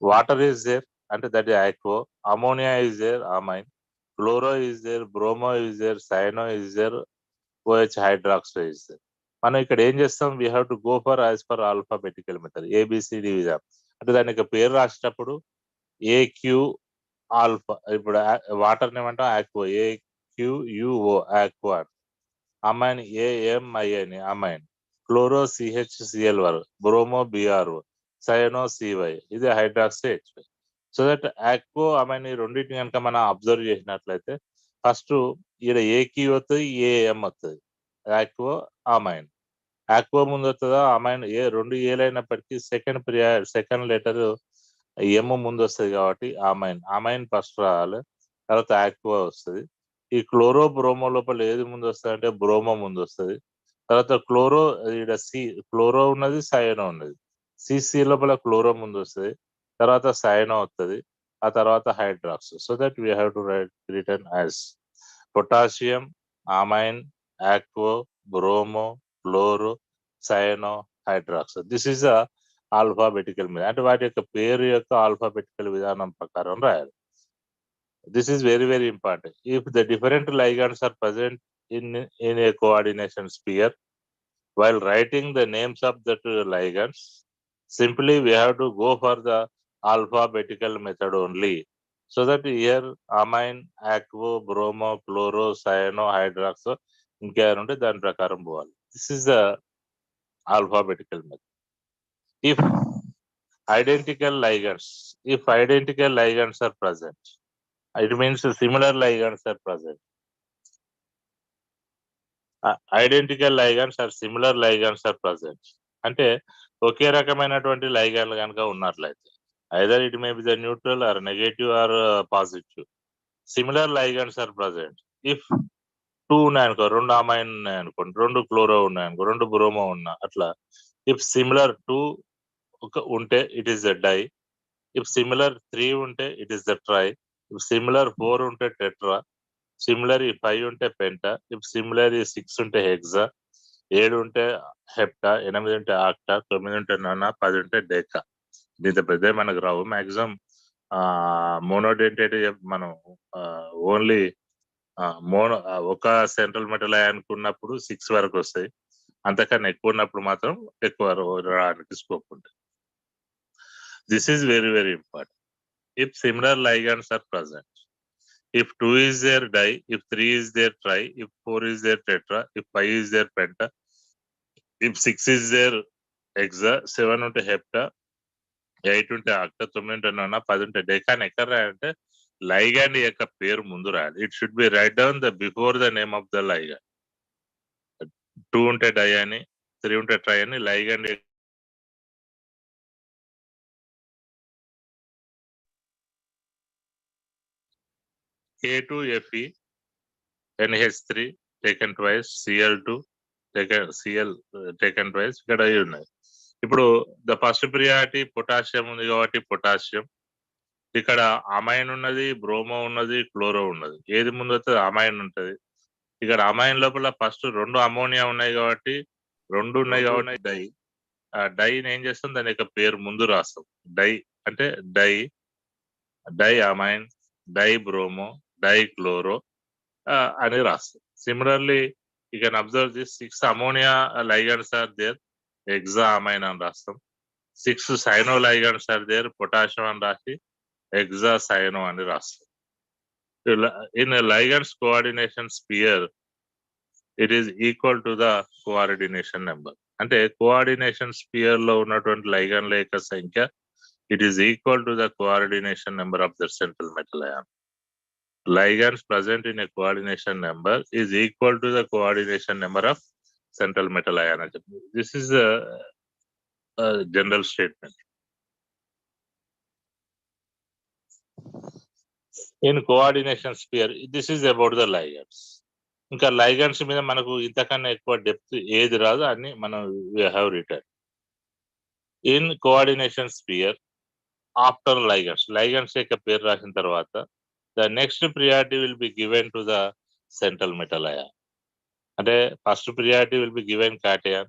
Water is there అంటే that is aquo, ammonia is there amine, chloro is there, bromo is there, cyano is there, OH hydroxo is there. మనం ఇక్కడ ఏం చేస్తాం, we have to go for as per alphabetical method, A B C D అంటే దానికి పేరు రాసేటప్పుడు A Q alpha, ఇప్పుడు water ఏమంటాం ఆక్వో, AQUO aqua, amine AMIN amine, chloro CHCl వరకు, బ్రోమో BRO, సైనో CY, ఇది hydroxy HY. So that aquo amine ఈ రెండింటిని కనుక మనం అబ్జర్వ్ చేసినట్లయితే ఫస్ట్ ఇక్కడ ఏక్యూ వస్తుంది, AM వస్తుంది, ఆక్వో అమైన్. ఆక్వో ముందు వస్తుందా అమైన్, రెండు ఏలైనప్పటికీ సెకండ్ లెటర్ ఎమ్ ముందు వస్తుంది కాబట్టి అమైన్ ఫస్ట్ రావాలి, తర్వాత ఆక్వా వస్తుంది. ఈ క్లోరో బ్రోమో లోపల ఏది ముందు వస్తుంది అంటే బ్రోమో ముందు వస్తుంది, తర్వాత క్లోరో, ఇక్కడ క్లోరో ఉన్నది, సైనో ఉన్నది, సిసి లోపల క్లోరో ముందు వస్తుంది, తర్వాత సైనో వస్తుంది, ఆ తర్వాత hydroxo. So that we have to written as potassium, amine, aquo, bromo, chloro, cyano, hydroxo. This is a alphabetical మీద, అంటే వాటి యొక్క పేరు యొక్క ఆల్ఫాబెటికల్ విధానం ప్రకారం రాయాలి. This is very very important. If the different ligands are present in a coordination sphere, while writing the names of the ligands, simply we have to go for the alphabetical method only. So that here amine, aquo, bromo, chloro, cyano, hydroxo ఇంకేమైనా ఉంటే దాని ప్రకారం పోవాలి. This is the alphabetical method. If identical ligands are present, it means similar ligands are present. Identical ligands or similar ligands are present అంటే ఒకే రకమైనటువంటి లైగాండ్లు కనుక ఉన్నట్లయితే, either it may be the neutral or negative or positive. Similar ligands are present. If 2 ఉన్నాయనుకో, 2 amine ఉన్నాయనుకోండి, 2 chloro ఉన్నాయనుకో, 2 bromo ఉన్నా, అట్లా. If similar 2 ఉంటే it is the di, if similar 3 ఉంటే it is the tri, if similar 4 ఉంటే tetra, similar 5 ఉంటే Penta, if similar 6 ఉంటే hexa, 7 ఉంటే హెప్టా, 8 ఉంటే ఆక్టా, 9 ఉంటే నానా, 10 ఉంటే డెకా. దీంతో పెద్ద మనకు రావు. మాక్సిమం మోనోడెంటెడ్ మనం ఓన్లీ ఒక సెంట్రల్ మెటల్ అనుకున్నప్పుడు 6 వరకు వస్తాయి, అంతకన్నా ఎక్కువ ఉన్నప్పుడు మాత్రం ఎక్కువ రావడానికి స్కోప్ ఉంటుంది. This is very very important. If similar ligands are present, if 2 is there di, if 3 is there tri, if 4 is there tetra, if 5 is there penta, if 6 is there hexa, 7 ఉంటే hepta, 8 ఉంటే octa, 9 ఉంటే nona, 10 ఉంటే deca. ఎక్కడ రాయాలంటే ligand యొక్క పేరు ముందు రాయాలి. It should B right down the before the name of the ligand. 2 ఉంటే డై అని, 3 ఉంటే ట్రై అని ligand K2Fe NH3 taken twice, Cl2 taken twice, ఇక్కడ అవి ఉన్నాయి. ఇప్పుడు ద ఫస్ట్ ప్రియారిటీ పొటాషియం ఉంది కాబట్టి పొటాషియం, ఇక్కడ అమైన్ ఉన్నది, బ్రోమో ఉన్నది, క్లోరో ఉన్నది. ఏది ముందు వస్తుంది? అమైన్ ఉంటుంది. ఇక్కడ అమైన్ లోపల ఫస్ట్ 2 అమోనియా ఉన్నాయి కాబట్టి 2 ఉన్నాయి కాబట్టి డై. డైని ఏం చేస్తాం, దాని యొక్క పేరు ముందు రాస్తాం. డై అంటే di amine, di bromo, di chloro అని రాస్తాం. Similarly You can observe this 6 ammonia ligands are there, hexaamine and rastam. 6 cyano ligands are there, potassium and rashi, hexacyano and rastam. In a ligands coordination sphere, it is equal to the coordination number. అంటే coordination spear లో ఉన్నటువంటి లైగన్ యొక్క సంఖ్య it is equal to the coordination number of the central metal ion. Ligands present in a coordination number is equal to the coordination number of central metal ion. This is a general statement. In coordination sphere, this is about the ligands. ఇంకా లైగండ్స్ మీద మనకు ఇంతకన్నా ఎక్కువ depth ఏది రాదు అని మనం we have written. In coordination sphere, after ligands యొక్క పేరు రాసిన తర్వాత the next priority will be given to the central metal ion. అంటే first priority will be given cation,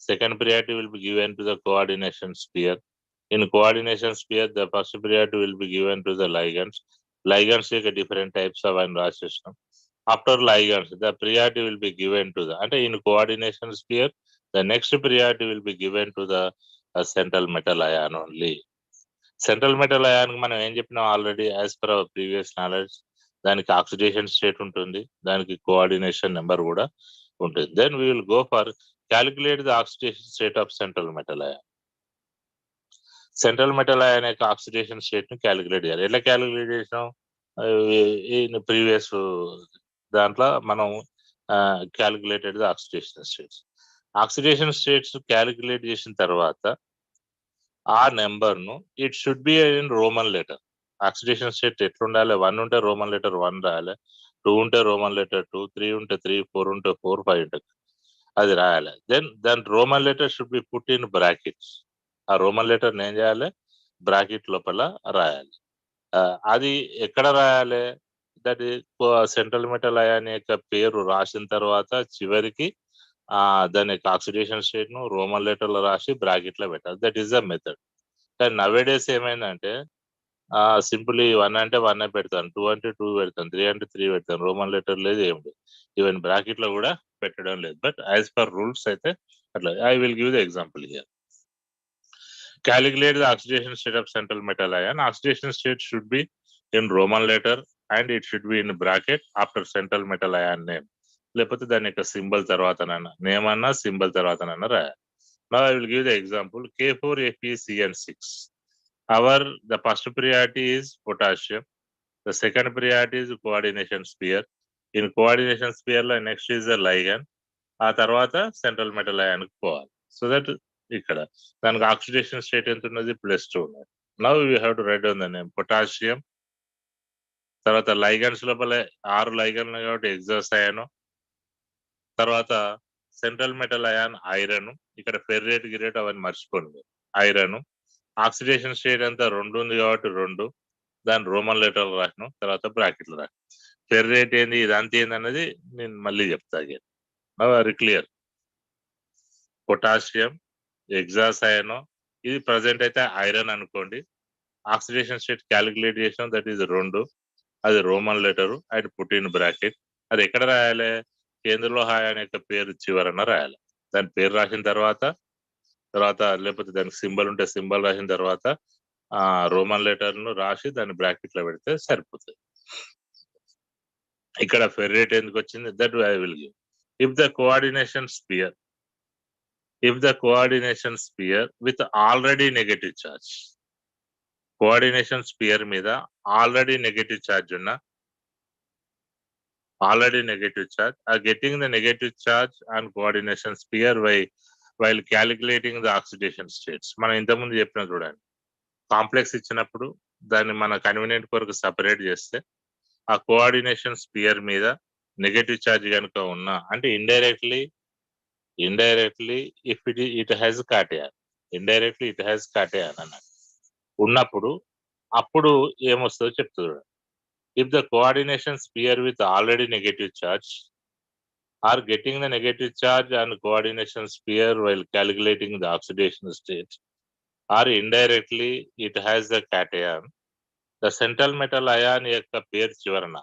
second priority will be given to the coordination sphere. In coordination sphere, the first priority will be given to the ligands యొక్క different types of అని రాసేసినాం. After ligands, the priority will be given to the, and in coordination sphere, the next priority will be given to the central metal ion only. Central metal ion మనం ఏం చెప్పినాం already as per our previous knowledge, దానికి oxidation state ఉంటుంది, దానికి coordination number కూడా ఉంటుంది. Then we will go for calculate the oxidation state of central metal ion. Central metal ion యొక్క oxidation state ని క్యాలిక్యులేట్ చేయాలి. ఎట్లా క్యాలిక్యులేట్ చేసినాం? ప్రీవియస్ దాంట్లో మనం calculated the oxidation states. Oxidation states calculate చేసిన తర్వాత ఆ నెంబర్ ను it should be in Roman letter. Oxidation state ఎట్లుండాలి? 1 ఉంటే రోమన్ లెటర్ 1 రాయాలి, 2 ఉంటే రోమన్ లెటర్ 2, 3 ఉంటే 3, 4 ఉంటే 4, 5 ఉంటే అది రాయాలి. దెన్ దాని Roman letter should be put in brackets. ఆ రోమన్ లెటర్ ఏం చేయాలి? బ్రాకెట్ లోపల రాయాలి. అది ఎక్కడ రాయాలి? దట్ సెంట్రల్ మెటల్ అయాన్ యొక్క పేరు రాసిన తర్వాత చివరికి దాని యొక్క ఆక్సిడేషన్ స్టేట్ ను రోమన్ లెటర్ లో రాసి బ్రాకెట్ లో పెట్టాలి. That is the method. కానీ నవేడేస్ ఏమైందంటే సింపుల్లీ 1 అంటే 1 పెడతాను, 2 అంటే 2 పెడతాను, 3 అంటే 3 పెడతాను, రోమన్ లెటర్ లేదు, ఏం లేదు, ఈవెన్ బ్రాకెట్ లో కూడా పెట్టడం లేదు. బట్ యాజ్ పర్ రూల్స్ అయితే అట్లా. I will give the example here. Calculate the oxidation state of central metal ion. Oxidation state should be in Roman letter and it should be in bracket after central metal ion name. లేకపోతే దాని యొక్క symbol తర్వాతనన్నా, name అన్నా symbol తర్వాతనన్నా రాయాలి. Now I will give the example. K4FeCN6. The first priority is potassium. The second priority is coordination sphere. In coordination sphere లో next is the ligand. ఆ తర్వాత central metal ion కు పోవాలి. So that ఇక్కడ దానికి oxidation state ఎంత ఉన్నది? +2 ఉన్నది. Now you have to write down the name. Potassium, తర్వాత లైగన్స్ లోపల 6 లైగన్లు కాబట్టి హెక్సాసయాను, తర్వాత సెంట్రల్ మెటల్ అయాన్ ఐరన్, ఇక్కడ ఫెర్రేట్ గిరేట్ అవన్నీ మర్చిపోండి, ఐరన్. ఆక్సిడేషన్ స్టేట్ అంతా 2 ఉంది కాబట్టి 2, దాని రోమన్ లెటర్ రాసినాం, తర్వాత బ్రాకెట్లు రాసినాం. ఫెర్రేట్ ఏంది, ఇదంతా ఏంది అన్నది నేను మళ్ళీ చెప్తా. Now are clear. Potassium, hexacyano, ఇది ప్రజెంట్ అయితే ఐరన్ అనుకోండి. ఆక్సిడేషన్ స్టేట్ క్యాలిక్యులేట్ చేసాం, దట్ ఈస్ 2, అది Roman letter and put in bracket. అది ఎక్కడ రాయాలి? కేంద్రలో అయాన్ యొక్క పేరు చివరన రాయాలి. దాని పేరు రాసిన తర్వాత లేకపోతే దానికి సింబల్ ఉంటే సింబల్ రాసిన తర్వాత రోమన్ లెటర్ ను రాసి దాన్ని బ్రాకెట్ లో పెడితే సరిపోతుంది. ఇక్కడ ఫెర్రేట్ ఎందుకు వచ్చింది? That I will give. If the coordination sphere with already negative charge, coordination sphere మీద ఆల్రెడీ నెగటివ్ చార్జ్ ఉన్న, are getting the negative charge on coordination sphere while calculating the oxidation states. మనం ఇంతకుముందు చెప్పిన చూడండి, complex ఇచ్చినప్పుడు దాన్ని మన convenient కొరకు సపరేట్ చేస్తే ఆ కోఆర్డినేషన్ స్పియర్ మీద నెగటివ్ చార్జ్ కనుక ఉన్నా, అంటే indirectly if it has cation, indirectly it has cation అన్నట్టు ఉన్నప్పుడు అప్పుడు ఏమొస్తుందో చెప్తుంది. If the coordination sphere with already negative charge are getting the negative charge on coordination sphere while calculating the oxidation state, or indirectly it has the cation, the central metal ion యొక్క పేరు చివరన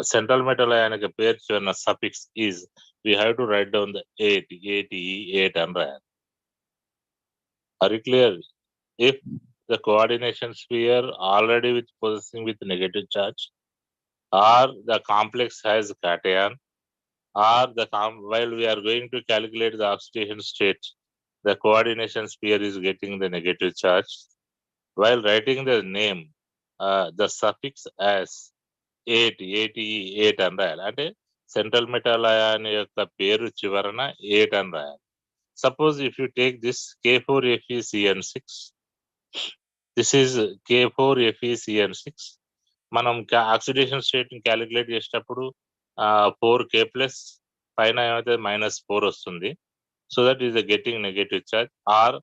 central metal ionic pair చివరన suffix is, we have to write down the 8 and write. Are you clear? If the coordination sphere already with possessing with negative charge, or the complex has cation, or while we are going to calculate the oxidation state, the coordination sphere is getting the negative charge. While writing the name, the suffix as 8 అని రాయాలి. అంటే central metal ion యొక్క పేరు చివరన 8 అని రాయాలి. Suppose if you take this K4FeCN6, this is K4FeCN6. మనం oxidation state ని క్యాలిక్యులేట్ చేసేటప్పుడు 4K ప్లస్ పైన ఏమైతే -4 వస్తుంది. So that is getting negative charge. Are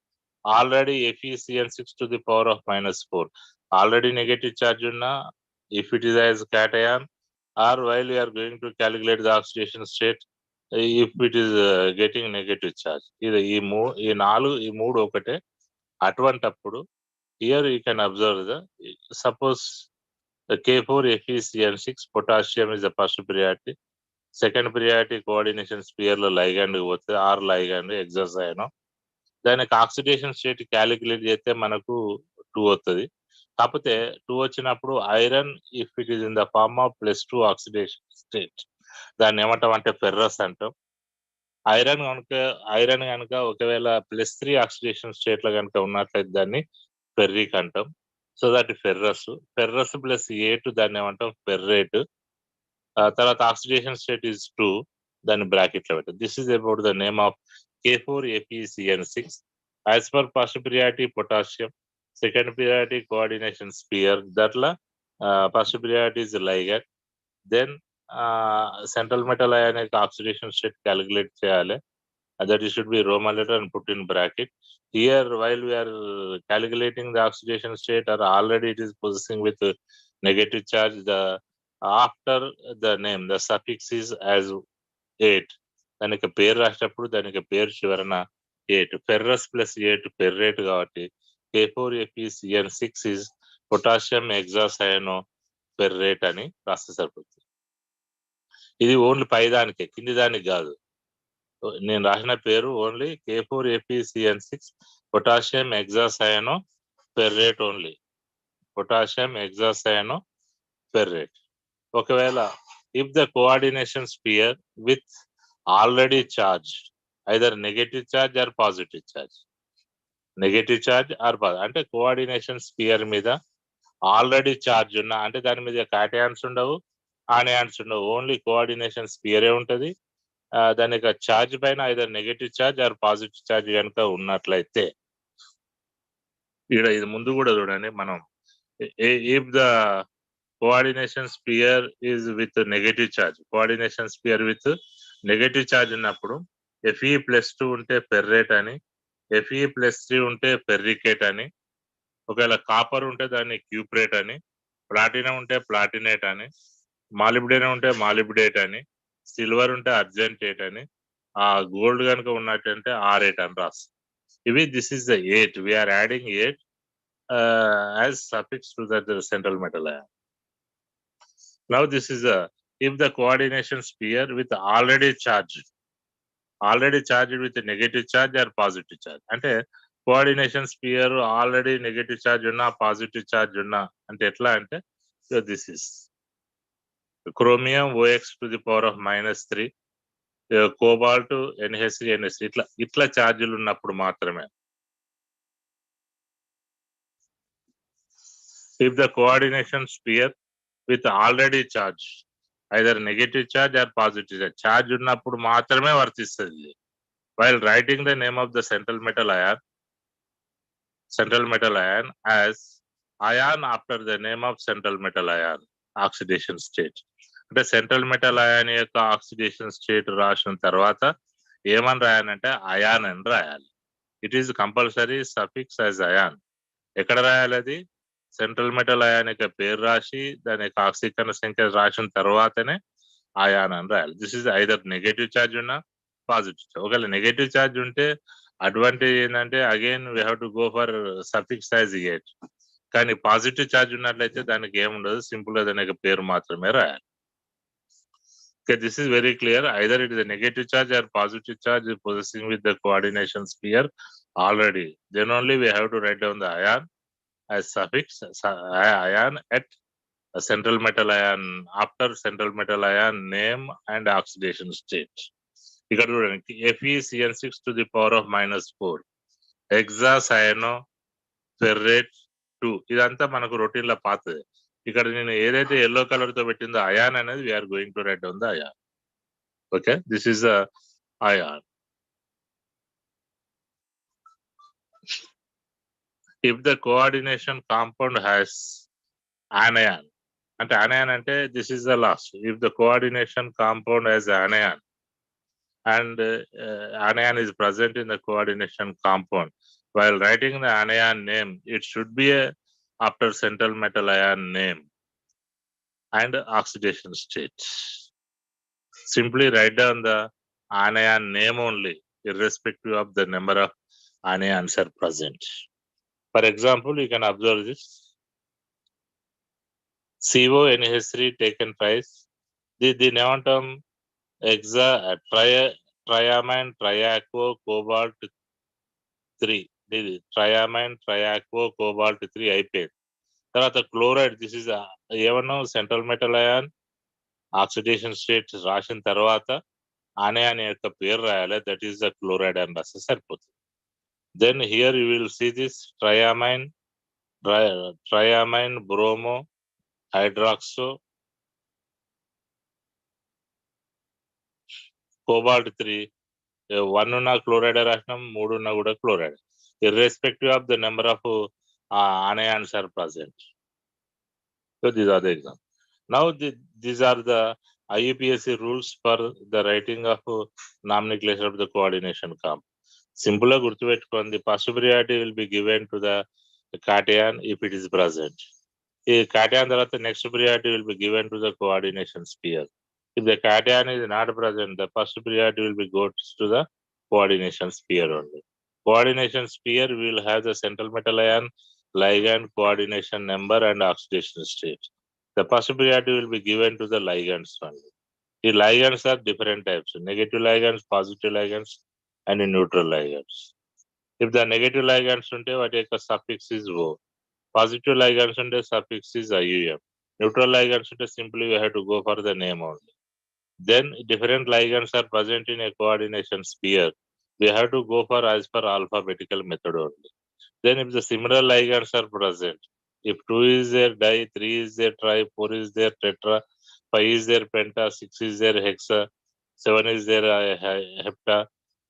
already FeCN6 to the power of -4 already negative charge ఉన్న, if it is as cation, or while we are going to calculate the oxidation state, if it is getting negative charge. ఇది ఈ మూడు ఒకటే. అటువంటప్పుడు here you can observe the, suppose the K4FeCN6 potassium is the first priority, second priority coordination sphere లో ligand పోతే R ligand exocyano, దానికి oxidation state calculate చేస్తే మనకు 2 వస్తుంది. కాకపోతే 2 వచ్చినప్పుడు iron, if it is in the form of +2 oxidation state, దాన్ని ఏమంటాం అంటే ఫెర్రస్ అంటాం. ఐరన్ కనుక ఒకవేళ +3 ఆక్సిడేషన్ స్టేట్ లో కనుక ఉన్నట్లయితే దాన్ని ఫెర్రిక్ అంటాం. సో దట్ ఫెర్రస్ +8 దాన్ని ఏమంటాం ఫెర్రేట్. తర్వాత ఆక్సిడేషన్ స్టేట్ ఈజ్ 2, దాన్ని బ్రాకెట్ లో పెట్టాం. This is about the name of K4FeCN6. As per first priority potassium, second priority coordination sphere, దట్లా first priority is ligand. Then central metal ionic oxidation state calculate చేయాలి. That should be Roman letter and put in bracket. Here while we are calculating the oxidation state, or already it is possessing with negative charge, the after the name the suffix is as 8. దానికి పేరు రాసేటప్పుడు దానికి పేరు చివరన 8, ferrous +8 ferrate. కాబట్టి K4FeCN6 is potassium hexacyano ferrate అని రాస్తే సరిపోతుంది. ఇది ఓన్లీ పై దానికే, కింది దానికి కాదు. నేను రాసిన పేరు only K4FeCN6 potassium hexacyano ferrate, only potassium hexacyano ferrate. ఒకవేళ if the coordination sphere with already charged, either negative charge or positive charge, అంటే కోఆర్డినేషన్ స్పియర్ మీద ఆల్రెడీ చార్జ్ ఉన్న, అంటే దాని మీద కాటయాన్స్ ఉండవు, ఆనయాన్స్ ఉండవు, ఓన్లీ కోఆర్డినేషన్ స్పియరే ఉంటది. దాని యొక్క చార్జ్ పైన either negative charge or positive charge కనుక ఉన్నట్లయితే, ఇది ముందు కూడా చూడండి మనం, if the coordination sphere is with negative charge, coordination sphere with negative charge ఉన్నప్పుడు Fe+2 ఉంటే ఫెర్రేట్ అని, Fe+3 ఉంటే ఫెర్రికేట్ అని, ఒకవేళ కాపర్ ఉంటే దాన్ని క్యూప్రేట్ అని, ప్లాటినం ఉంటే ప్లాటినేట్ అని, మాలిబ్డేనం ఉంటే మాలిబ్డేట్ అని, సిల్వర్ ఉంటే అర్జెంటేట్ అని, గోల్డ్ కనుక ఉన్నట్టంటే R8 అని రాస్తాం. ఇవి this is the 8, we're adding 8 as suffix to the central metal ion. Now this is if the coordination sphere with already charged with a negative charge or positive charge, అంటే coordination sphere already negative charge ఉన్నా positive charge ఉన్నా, అంటే ఎట్లా అంటే this is chromium OX to the power of -3, cobalt NH3 ఇట్లా ఛార్జీలు ఉన్నప్పుడు మాత్రమే. If the coordination sphere with already charge, either negative charge or positive charge ఉన్నప్పుడు మాత్రమే వర్తిస్తుంది. While writing the name of the central metal ion as ion after the name of central metal ion oxidation state, అంటే central metal ion యొక్క oxidation state రాసిన తర్వాత ఏమని రాయాలంటే ion అని రాయాలి. It is compulsory suffix as ion. ఎక్కడ రాయాలి అది? సెంట్రల్ మెటల్ అయాన్ యొక్క పేరు రాసి దాని యొక్క ఆక్సీకరణ సంఖ్య రాసిన తర్వాతనే అయాన్ అని రాయాలి. This is either negative charge ఉన్నా పాజిటివ్ చార్జ్. ఒకవేళ నెగటివ్ ఛార్జ్ ఉంటే అడ్వాంటేజ్ ఏంటంటే again we have to go for suffix as 8. కానీ పాజిటివ్ ఛార్జ్ ఉన్నట్లయితే దానికి ఏముండదు, సింపుల్ గా దాని యొక్క పేరు మాత్రమే రాయాలి. Okay, this is very clear. Either it is a negative charge or positive charge possessing with the coordination sphere already. Then only we have to write down the ion as suffix ion at a central metal ion after central metal ion name and oxidation state. ఇక్కడ చూడండి FeCN6 to the power of -4 హెక్సాసైనో ferrate 2 ఇదంతా మనకు routine లో పాతది. ఇక్కడ నేను ఏదైతే yellow colour తో పెట్టిందో అయాన్ అనేది we're going to write down the ion. Okay, this is the ion. If the coordination compound has anion, అంటే anion అంటే this is the last. If the coordination compound has anion and anion is present in the coordination compound, while writing the anion name, it should be after central metal ion name and oxidation state. Simply write down the anion name only, irrespective of the number of anions are present. For example, you can observe this. CONH3 taken twice. The neon term triamine triaquo cobalt 3. Triamine triaquo cobalt 3 అయిపోయింది. తర్వాత chloride, this is ఏమన్నా central metal ion oxidation state రాసిన తర్వాత అనే యొక్క పేరు రాయాలి, that is the chloride అని రాస్తే సరిపోతుంది. Then here you will see this triamine bromo hydroxo cobalt 3 1 ఉన్న క్లోరైడ్ రాసినాం, 3 ఉన్న కూడా chloride, irrespective of the number of anions are present. So these are the examples. Now these are the IUPAC rules for the writing of nomenclature of the coordination compound. Simple గా గుర్తుపెట్టుకోండి, first priority will be given to the cation if it is present. ఈ cation తర్వాత next priority will be given to the coordination sphere. If the cation is not present, the first priority will be goes to the coordination sphere only. Coordination sphere will have the central metal ion, ligand, coordination number and oxidation state. The first priority will be given to the ligands only. The ligands are different types: negative ligands, positive ligands and neutral ligands. If the negative ligands unte what యొక్క suffix is O, positive ligands unte suffix is IUM, neutral ligands unte simply we have to go for the name only. Then different ligands are present in a coordination sphere, we have to go for as per alphabetical method only. Then if the similar ligands are present, if 2 is there di, 3 is there tri, 4 is there tetra, 5 is there penta, 6 is there hexa, 7 is there hepta,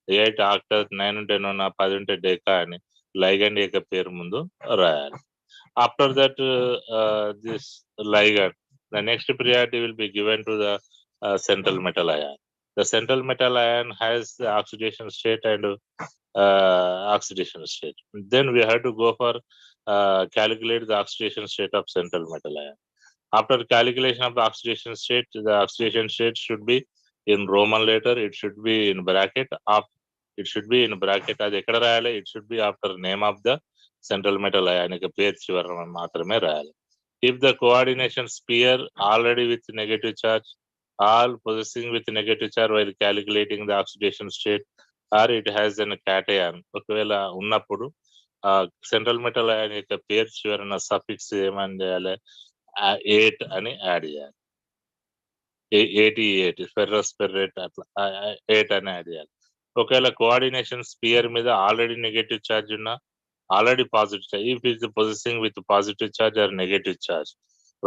8 octa, 9 unte nona, 10 unte deca అని ligand యొక్క పేరు ముందు రాయాలి. After that this ligand, the next priority will be given to the central metal ion. The central metal ion has the oxidation state and oxidation state. Then we have to go for calculate the oxidation state of central metal ion. After calculation of the oxidation state should be in Roman letter, it should be in bracket. It should be in bracket. అది ఎక్కడ రాయాలి? It should be after name of the central metal ion యొక్క పేరు చివరన మాత్రమే రాయాలి. If the coordination sphere already with negative charge, all possessing with negative charge while calculating the oxidation state, or it has an cation, ఒకవేళ ఉన్నప్పుడు central metal ion యొక్క పేరు చివరన సఫిక్స్ ఏమని చేయాలి? 8 అని యాడ్ చేయాలి. 88 ఫెర్రస్ ఫెర్రేట్ అట్లా 8 అని యాడ్ చేయాలి. ఒకవేళ కోఆర్డినేషన్ స్పియర్ మీద ఆల్రెడీ నెగటివ్ ఛార్జ్ ఉన్నా, already positive charge, if is possessing with positive charge or negative charge,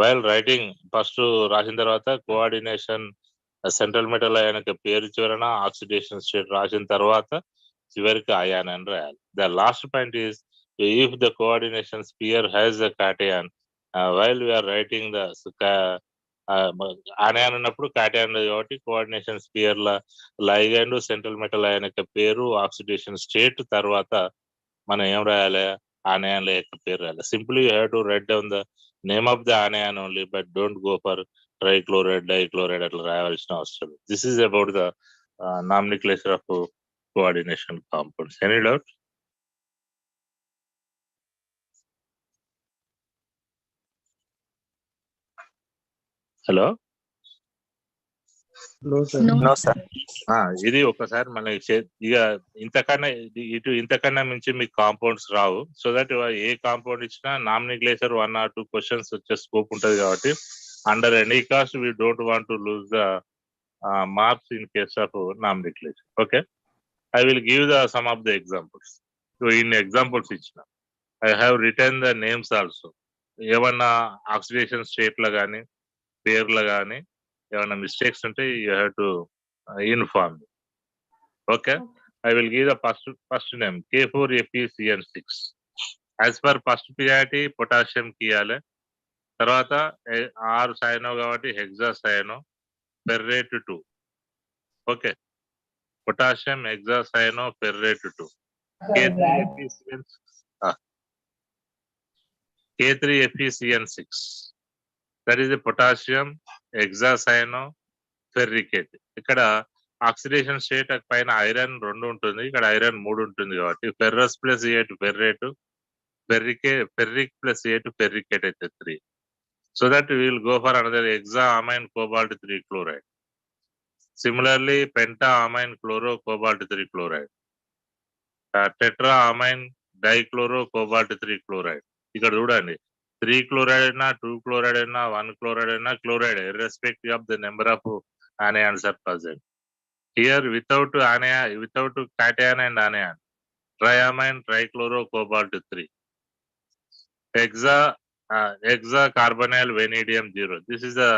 while writing first రాసిన తర్వాత కోఆర్డినేషన్ సెంట్రల్ మెటల్ అయాన్ యొక్క పేరు చివరన ఆక్సిడేషన్ స్టేట్ రాసిన తర్వాత చివరికి అయాన్ అని రాయాలి. The last point is if the coordination sphere has a cation, while we are writing the anion ఉన్నప్పుడు cation కాబట్టి కోఆర్డినేషన్ స్పియర్ ల లైగండ్ సెంట్రల్ మెటల్ అయాన్ యొక్క పేరు ఆక్సిడేషన్ స్టేట్ తర్వాత మనం ఏం రాయాలి? anion యొక్క పేరు రాయాలి. Simply you have to write down the name of the anion only, but don't go for trichloride dichloride అట్లా రాయాల్సిన అవసరం. This is about the nomenclature of coordination compounds. Any doubt? Hello? No, sir. No, sir. ఇది ఒకసారి మనకి ఇక ఇంతకన్నా మించి మీకు compounds Rao. So that A compound ఇచ్చినా నామినిక్లేచర్ 1 or 2 క్వశ్చన్స్ వచ్చే స్కోప్ ఉంటది కాబట్టి under any cost we don't want to lose the marks in case of nomenclature. Okay, I will give the some of the examples. So ఇన్ని examples ఇచ్చిన, I have return the names also. ఏమన్నా oxidation state లో కానీ పేర్లు కానీ ఏమైనా mistakes ఉంటే you have to inform me. Okay, I will give the first name K4FeCN6. As per first priority potassium kiyale, తర్వాత R cyano కాబట్టి hexacyano ferrate 2. Okay, potassium hexacyano ferrate 2. K3FeCN6, that is the potassium hexacyano ferricate. ఇక్కడ oxidation state పైన iron 2 ఉంటుంది, ఇక్కడ iron 3 ఉంటుంది కాబట్టి ferrous plus A2 ferrate, ferric plus A2 ఫెర్రికేట్ అయితే 3. So that will go for another hexa amine cobalt 3 chloride. Similarly Penta amine chloro cobalt 3 chloride, tetra amine dichloro cobalt 3 chloride. ఇక్కడ చూడండి 3 chloride అయినా 2 chloride అయినా 1 chloride అయినా chloride irrespective of the number of anions are present. Here without cation and anion, triamine trichloro cobalt 3. Hexa carbonyl vanadium 0. This is a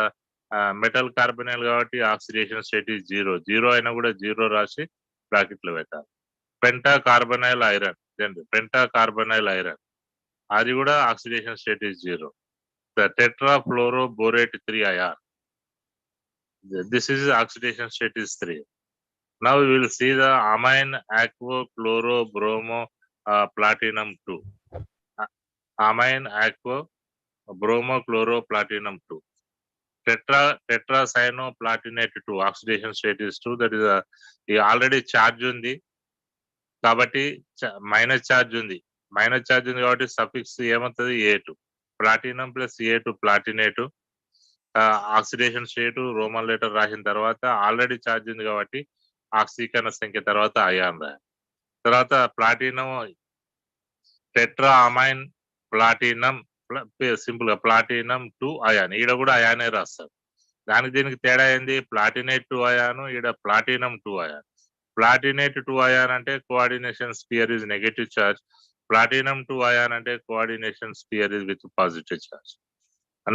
metal carbonyl కాబట్టి oxidation state is 0 అయినా కూడా 0 రాసి bracket లో పెట్టాలి. Penta carbonyl iron, Penta carbonyl iron అది కూడా oxidation state is 0. The tetrafluoroborate 3 ion, this is oxidation state is 3. Now we will see the amine aquo chloro bromo platinum 2. Amine aquo bromo chloro platinum 2. Tetracyano platinate 2, oxidation state is 2. That is already charge ఉంది కాబట్టి minus charge ఉంది కాబట్టి suffix ఏమవుతుంది A2, platinum plus A2 platinate. Oxidation state Roman letter రాసిన తర్వాత already charge ఉంది కాబట్టి ఆక్సీకరణ సంఖ్య తర్వాత అయాన్ రాయాలి. తర్వాత platinum tetra amine platinum simple గా ప్లాటినం 2 అయాన్, ఈడ కూడా అయానే రాస్తారు. దానికి దీనికి తేడా ఏంది, ప్లాటినేట్ 2 అయాను, ఈడ ప్లాటినం 2 అయాన్. ప్లాటినేట్ 2 అయాన్ అంటే coordination sphere is negative charge, platinum 2 ion అంటే coordination sphere is with positive charge.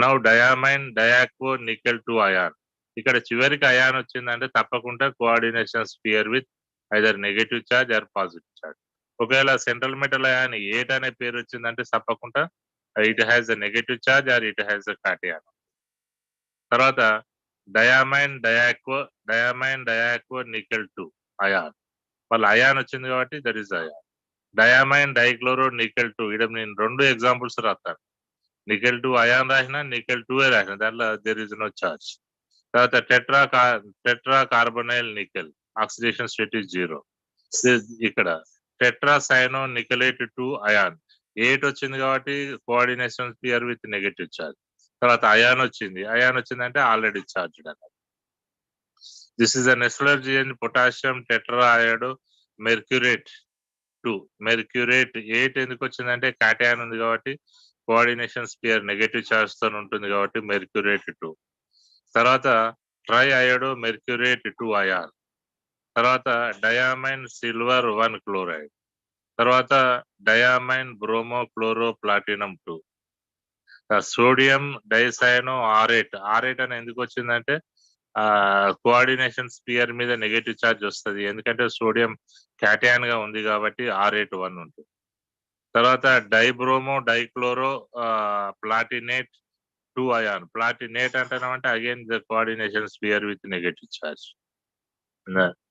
Now diamine diaquo nickel 2 ion, ఇక్కడ చివరికి అయాన్ వచ్చిందంటే తప్పకుండా coordination sphere with either negative charge or positive charge. ఒకవేళ central metal ion 8 అనే పేరు వచ్చిందంటే తప్పకుండా it has a negative charge or it has a cation. తర్వాత డయామైన్ డయాక్వో నికెల్ 2 అయాన్, వాళ్ళ అయాన్ వచ్చింది కాబట్టి that is ion. Diamine dichloro nickel 2, ఇక్కడ నేను 2 ఎగ్జాంపుల్స్ రాస్తాను. నికెల్ 2 అయాన్ రాసిన, నికెల్ 2 రాసిన, దాంట్లో దేర్ ఇస్ నో చార్జ్. తర్వాత tetra carbonyl nickel, oxidation state is 0. ఇక్కడ టెట్రా సైనో నికెలేట్ 2 అయాన్, 8 వచ్చింది కాబట్టి coordination sphere with negative charge. తర్వాత అయాన్ వచ్చిందంటే ఆల్రెడీ చార్జ్ అన్నమాట. This is a Nessler's and potassium tetra iodo mercurate 2. Mercurate 8 ఎందుకు వచ్చిందంటే కాటయాన్ ఉంది కాబట్టి కోఆర్డినేషన్ స్పియర్ నెగటివ్ చార్జ్ తో ఉంటుంది కాబట్టి మెర్క్యూరేట్ 2. తర్వాత ట్రై అయోడో మెర్క్యూరేట్ 2 అయాన్. తర్వాత డయామైన్ సిల్వర్ 1 క్లోరైడ్. తర్వాత diamine bromo chloro platinum 2. Sodium dicyano R8 అని ఎందుకు వచ్చిందంటే కోఆర్డినేషన్ స్పియర్ మీద నెగటివ్ ఛార్జ్ వస్తుంది, ఎందుకంటే సోడియం క్యాటయాన్ గా ఉంది కాబట్టి R8 1 ఉంటుంది. తర్వాత dibromo dichloro platinate 2 ion, platinate అంటానంటే again the coordination sphere with negative charge.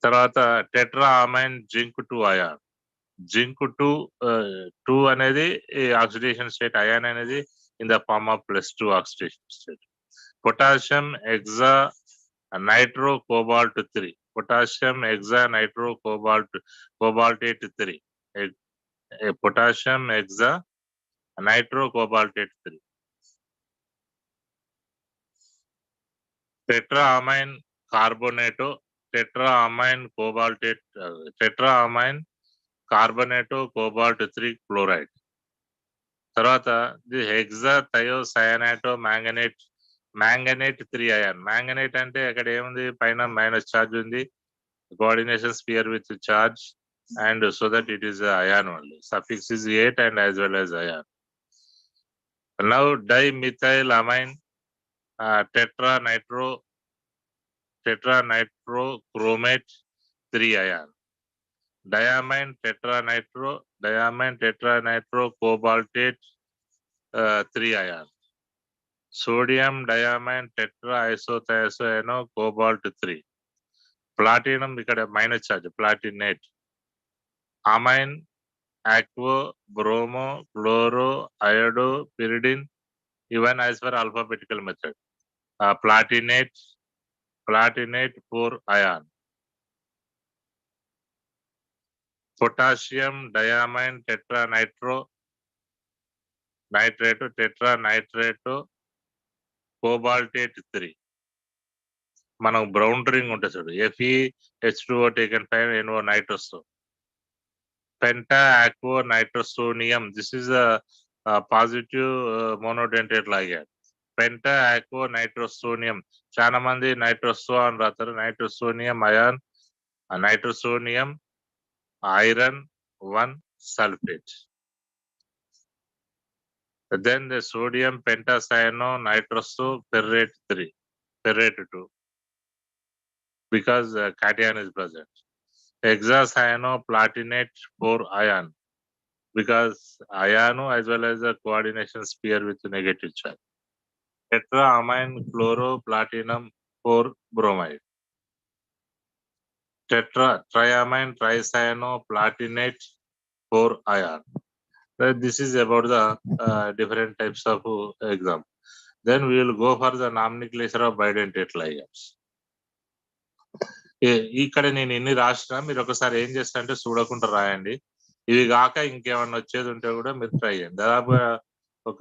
తర్వాత tetra amine zinc 2 ion, zinc 2 అనేది ఆక్సిడేషన్ స్టేట్, అయాన్ అనేది in the form of +2 oxidation state. Potassium hexa nitro cobalt 3, potassium hexa nitro cobaltate 3, potassium hexa nitro cobaltate 3. Tetra amine carbonato tetraamine cobaltate tetraamine carbonato cobalt 3 chloride. తర్వాత the hexa thiocyanato manganate 3 ion. మ్యాంగనేట్ అంటే అక్కడ ఏముంది, పైన minus charge ఉంది, coordination sphere with charge, and so that it is a ion only. Suffix is 8 and as well as ion. Now dimethylamine tetranitrochromate 3 ion. Diamine tetranitrocobaltate 3 ion. Sodium diamine tetraisothiazoano cobalt 3. Platinum ikkada minus charge, platinate. Amine, aquo, bromo, chloro, iodo, pyridine, even as per alphabetical method. Platinate 4 ion. Potassium diamine tetranitrato cobaltate 3. మనం brown ring ఉంటుంది చూడు, FeH2O taken 5 NO nitrous. Penta aquo nitrosonium. This is a positive monodentate ligand. Penta aquo nitrosonium. చాలా మంది నైట్రోసో అని రాస్తారు. నైట్రోసోనియం ion, నైట్రోసోనియం iron 1 sulfate. Then the sodium pentacyano nitroso ferrate 3, ferrate 2, because cation is present. Hexacyanoplatinate 4 ion, because iano as well as a coordination sphere with negative charge. Tetraamine chloroplatinum 4 bromide. Triamine tricyanoplatinate 4 ion. This is about the different types of example. Then we will go for the nomenclature of bidentate ligands. ఇక్కడ నేను ఎన్ని రాసినా మీరు ఒకసారి ఏం చేస్తారంటే చూడకుండా రాయండి. ఇవి కాక ఇంకేమన్నా వచ్చేది ఉంటే కూడా మీరు ట్రై చేయండి. దాదాపుగా ఒక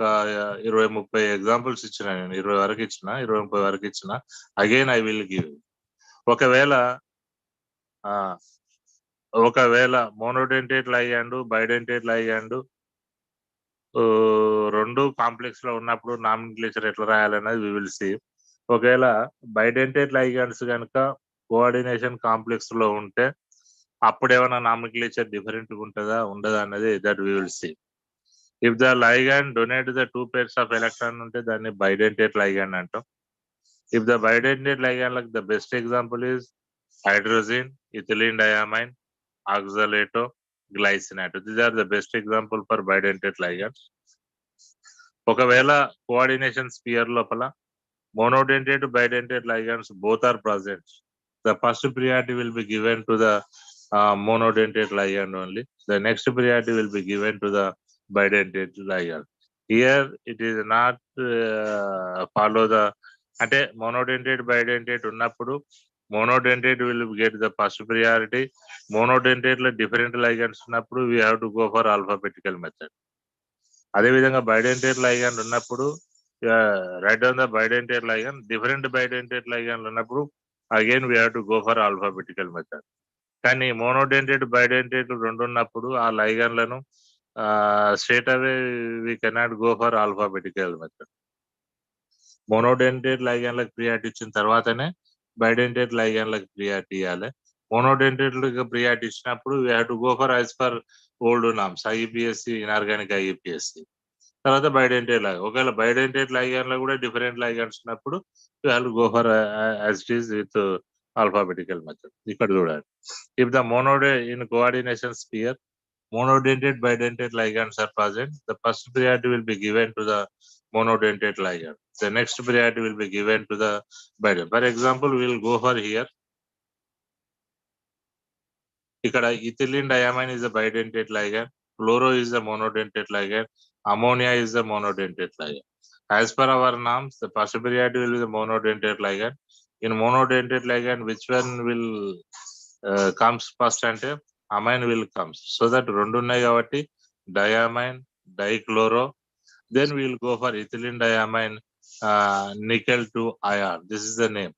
20-30 ఎగ్జాంపుల్స్ ఇచ్చిన, నేను 20 వరకు ఇచ్చిన, 20-30 వరకు ఇచ్చిన. Again I will give. ఒకవేళ మోనోడెంటేట్ లైగాండ్, బైడెంటేట్ లైగాండ్ రెండు కాంప్లెక్స్ లో ఉన్నప్పుడు నామినిక్లేచర్ ఎట్లా రాయాలనేది వి విల్ సీ. ఒకవేళ బైడెంటేట్ లైగాండ్స్ కనుక కోఆర్డినేషన్ కాంప్లెక్స్ లో ఉంటే అప్పుడు ఏమైనా నామినిక్లేచర్ డిఫరెంట్ ఉంటుందా ఉండదా అన్నది that we will see. If the ligand donate the 2 pairs of electron ఉంటే దాన్ని బైడెంటేట్ లైగాండ్ అంటాం. If the bidentate ligand like the best example is hydrazine, ethylene diamine, oxalato, glycinate. These are the best example for bidentate ligands. ఒకవేళ coordination sphere లోపల monodentate bidentate ligands both are present, the first priority will be given to the monodentate ligand only. The next priority will be given to the bidentate ligand. Here it is not follow the అంటే monodentate bidentate ఉన్నప్పుడు monodentate will get the first priority. monodentate లో different ligands ఉన్నప్పుడు we have to go for alphabetical method. అదే విధంగా bidentate ligand ఉన్నప్పుడు write down the bidentate ligand. Different bidentate ligand ఉన్నప్పుడు again we have to go for alphabetical method. కానీ monodentate bidentate రెండు ఉన్నప్పుడు ఆ లైగాండ్లను straight away we cannot go for alphabetical method. monodentate ligandలకు ప్రియారిటీ ఇచ్చిన తర్వాతనే bidentate ligandలకు ప్రియారిటీ ఇవ్వాలి. monodentate లకు ప్రియారిటీ ఇచ్చినప్పుడు we have to go for as per old norms, IUPAC, inorganic IUPAC. తర్వాత బైడెంటేట్ లైగాండ్. ఒకవేళ బైడెంటేట్ లైగాండ్ లో కూడా డిఫరెంట్ లైగాండ్స్ ఉన్నప్పుడు you have to go for as it is with alphabetical method. ఇక్కడ చూడండి, if the in coordination sphere monodentate bidentate ligands are present, the first priority will be given to the monodentate ligand. The next priority will be given to the bidentate. For example, we will go for here. ఇక్కడ ethylene diamine is a bidentate ligand, chloro is a monodentate ligand, ammonia is the monodentate ligand. As per our norms, the first priority will be the monodentate ligand. In monodentate ligand, which one will comes first ante amine will comes. So that rendu unnai kabatti diamine, dichloro, then we will go for ethylene diamine nickel 2 ion. This is the name.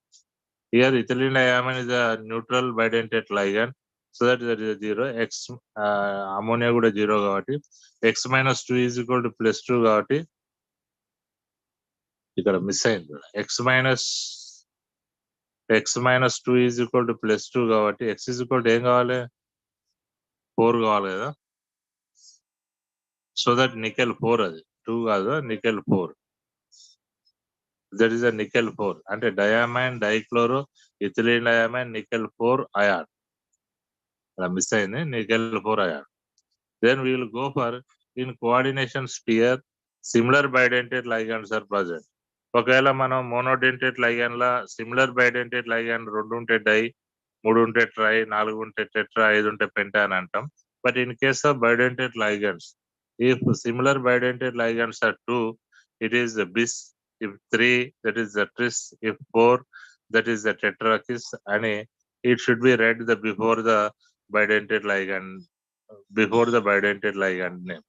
Here ethylene diamine is a neutral bidentate ligand, so that there is a 0. X ammonia kuda 0 kabatti x minus 2 is equal to plus 2 kabatti ikkada miss ayindi. x minus 2 is equal to plus 2 kabatti x is equal to em kavali 4 kavali kada. So that nickel 4 అది 2 కాదు nickel 4. That is a nickel 4 అంటే diamine dichloro ethylene diamine nickel 4 ion. అలా miss అయింది nickel 4 ion. Then we will go for in coordination sphere similar bidentate ligands are present. ఒకవేళ మనం monodentate ligand లా similar bidentate ligand 2 ఉంటే die 3 ఉంటే try 4 ఉంటే tetra 5 ఉంటే పెంటా అని అంటాం. But in case of bidentate ligands, if similar bidentate ligands are 2, it is the bis. If 3, that is the tris. If 4, that is the tetrakis. And it should be read before the bidentate ligand name.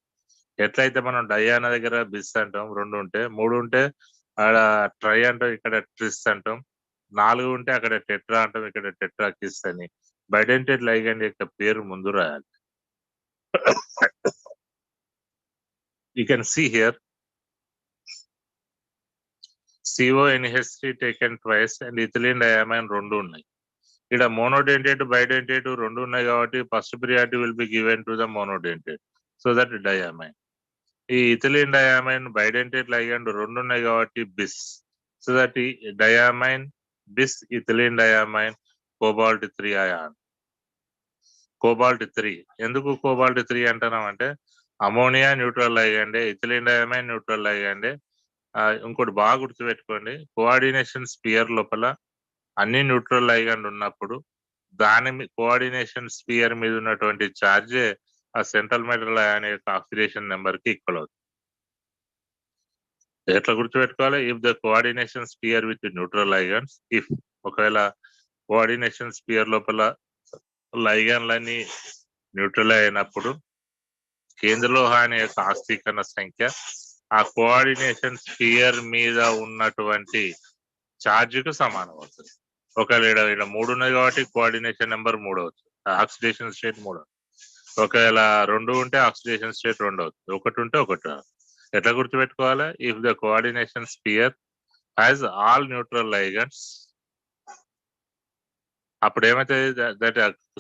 ఎట్లయితే మనం die అన్న దగ్గర బిస్ అంటాం 2 ఉంటే, 3 ఉంటే ఆడ try అంటాం, ఇక్కడ ట్రిస్ అంటాం, 4 ఉంటే అక్కడ టెట్రా అంటాం, ఇక్కడ టెట్రాకిస్ అని బైడెంటేట్ లైగండ్ యొక్క పేరు ముందు రాయాలి. You can see here CONH3 taken twice and ethylene diamine 2 ఉన్నాయి. ఇక్కడ మోనోడెంటేట్ బైడెంటేట్ 2 ఉన్నాయి కాబట్టి first priority will be given to the monodentate, so that diamine. ఈ ఇథిలిన్ డయామైన్ బైడెంటేట్ లైగండ్ 2 ఉన్నాయి కాబట్టి బిస్, సో దట్ ఈ diamine bis ethylene diamine cobalt 3 ion. Cobalt 3 ఎందుకు cobalt 3 అంటున్నాం అంటే అమోనియా న్యూట్రల్ లైగండే, ఇథిలిన్ డయామైన్ న్యూట్రల్ లైగండే. ఇంకోటి బాగా గుర్తుపెట్టుకోండి, కోఆర్డినేషన్ స్పియర్ లోపల అన్ని న్యూట్రల్ లైగండ్ ఉన్నప్పుడు దాని కోఆర్డినేషన్ స్పియర్ మీద ఉన్నటువంటి ఛార్జే ఆ సెంట్రల్ మెటల్ అయాన్ యొక్క ఆక్సిడేషన్ నెంబర్ కి ఈక్వల్ అవుతుంది. ఎట్లా గుర్తుపెట్టుకోవాలి? If the coordination sphere with neutral ligands, ఇఫ్ ఒకవేళ కోఆర్డినేషన్ స్పియర్ లోపల లైగండ్లన్నీ న్యూట్రల్ అయినప్పుడు కేంద్రలోహాని యొక్క ఆక్సీకరణ సంఖ్య ఆ కోఆర్డినేషన్ స్పియర్ మీద ఉన్నటువంటి ఛార్జ్ కు సమానం అవుతుంది. ఒకవేళ ఇక్కడ 3 ఉన్నాయి కాబట్టి కోఆర్డినేషన్ నెంబర్ 3 అవుతుంది, ఆక్సిడేషన్ స్టేట్ 3. ఒకవేళ 2 ఉంటే ఆక్సిడేషన్ స్టేట్ 2 అవుతుంది, 1 ఉంటే 1. ఎట్లా గుర్తుపెట్టుకోవాలి? If the coordination sphere has all neutral ligands, అప్పుడు ఏమైతే that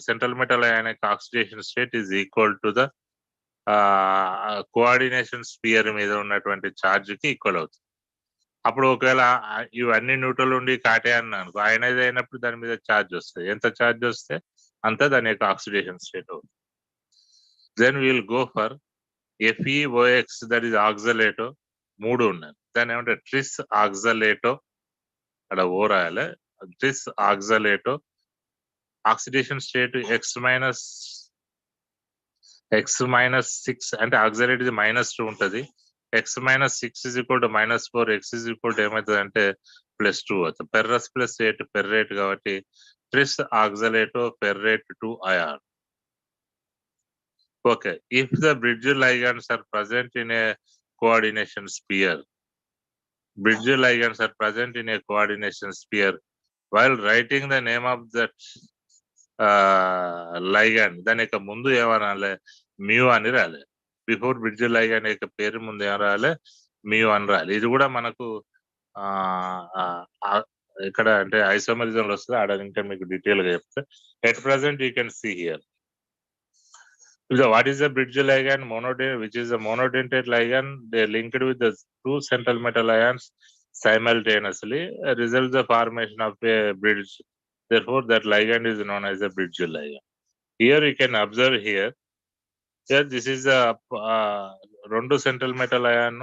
central metal ionic oxidation state is equal to the coordination sphere మీద ఉన్నటువంటి ఛార్జ్ కి ఈక్వల్ అవుతుంది. అప్పుడు ఒకవేళ ఇవన్నీ న్యూట్రల్ ఉండి కాటే అన్నాను, అయనైజ్ అయినప్పుడు దాని మీద ఛార్జ్ వస్తుంది. ఎంత ఛార్జ్ వస్తే అంత దాని యొక్క ఆక్సిడేషన్ స్టేట్ అవుతుంది. Then will go for FeOX, that is oxalato. 3 ఉన్నాయి, దాన్ని ఏమంటే ట్రిస్ ఆక్సలేటో, అక్కడ ఓ రాయాలి. ట్రిస్ ఆక్సలేటో ఆక్సిడేషన్ స్టేట్ x-6 అంటే ఆక్సలేట్ ఇది -2 ఉంటది. x-6 is equal to -4, x is equal to ఏమవుతుంది అంటే +2 అవుతుంది. పెర్రస్ +8 పెర్రేట్ కాబట్టి tris oxalato ferrate 2 ion. Okay, if the bridge ligands are present in a coordination sphere, bridge ligands are present in a coordination sphere, while writing the name of that ligand, దాని యొక్క ముందు ఏమనాలి? Mu అని రాయాలి. Before bridge ligand యొక్క పేరు ముందు ఏం రాయాలి? మ్యూ అని రాయాలి. ఇది కూడా మనకు ఇక్కడ అంటే ఐసోమరిజం లో వస్తుంది, ఆడ ఇంకా మీకు డీటెయిల్ గా చెప్తే. At present you can see here what is the bridge ligand? Which is a monodentate ligand. They are linked with the 2 central metal ions simultaneously, results the formation of a bridge. Therefore, that ligand is known as a bridge ligand. Here you can observe here. Here this is a 2 central metal ion,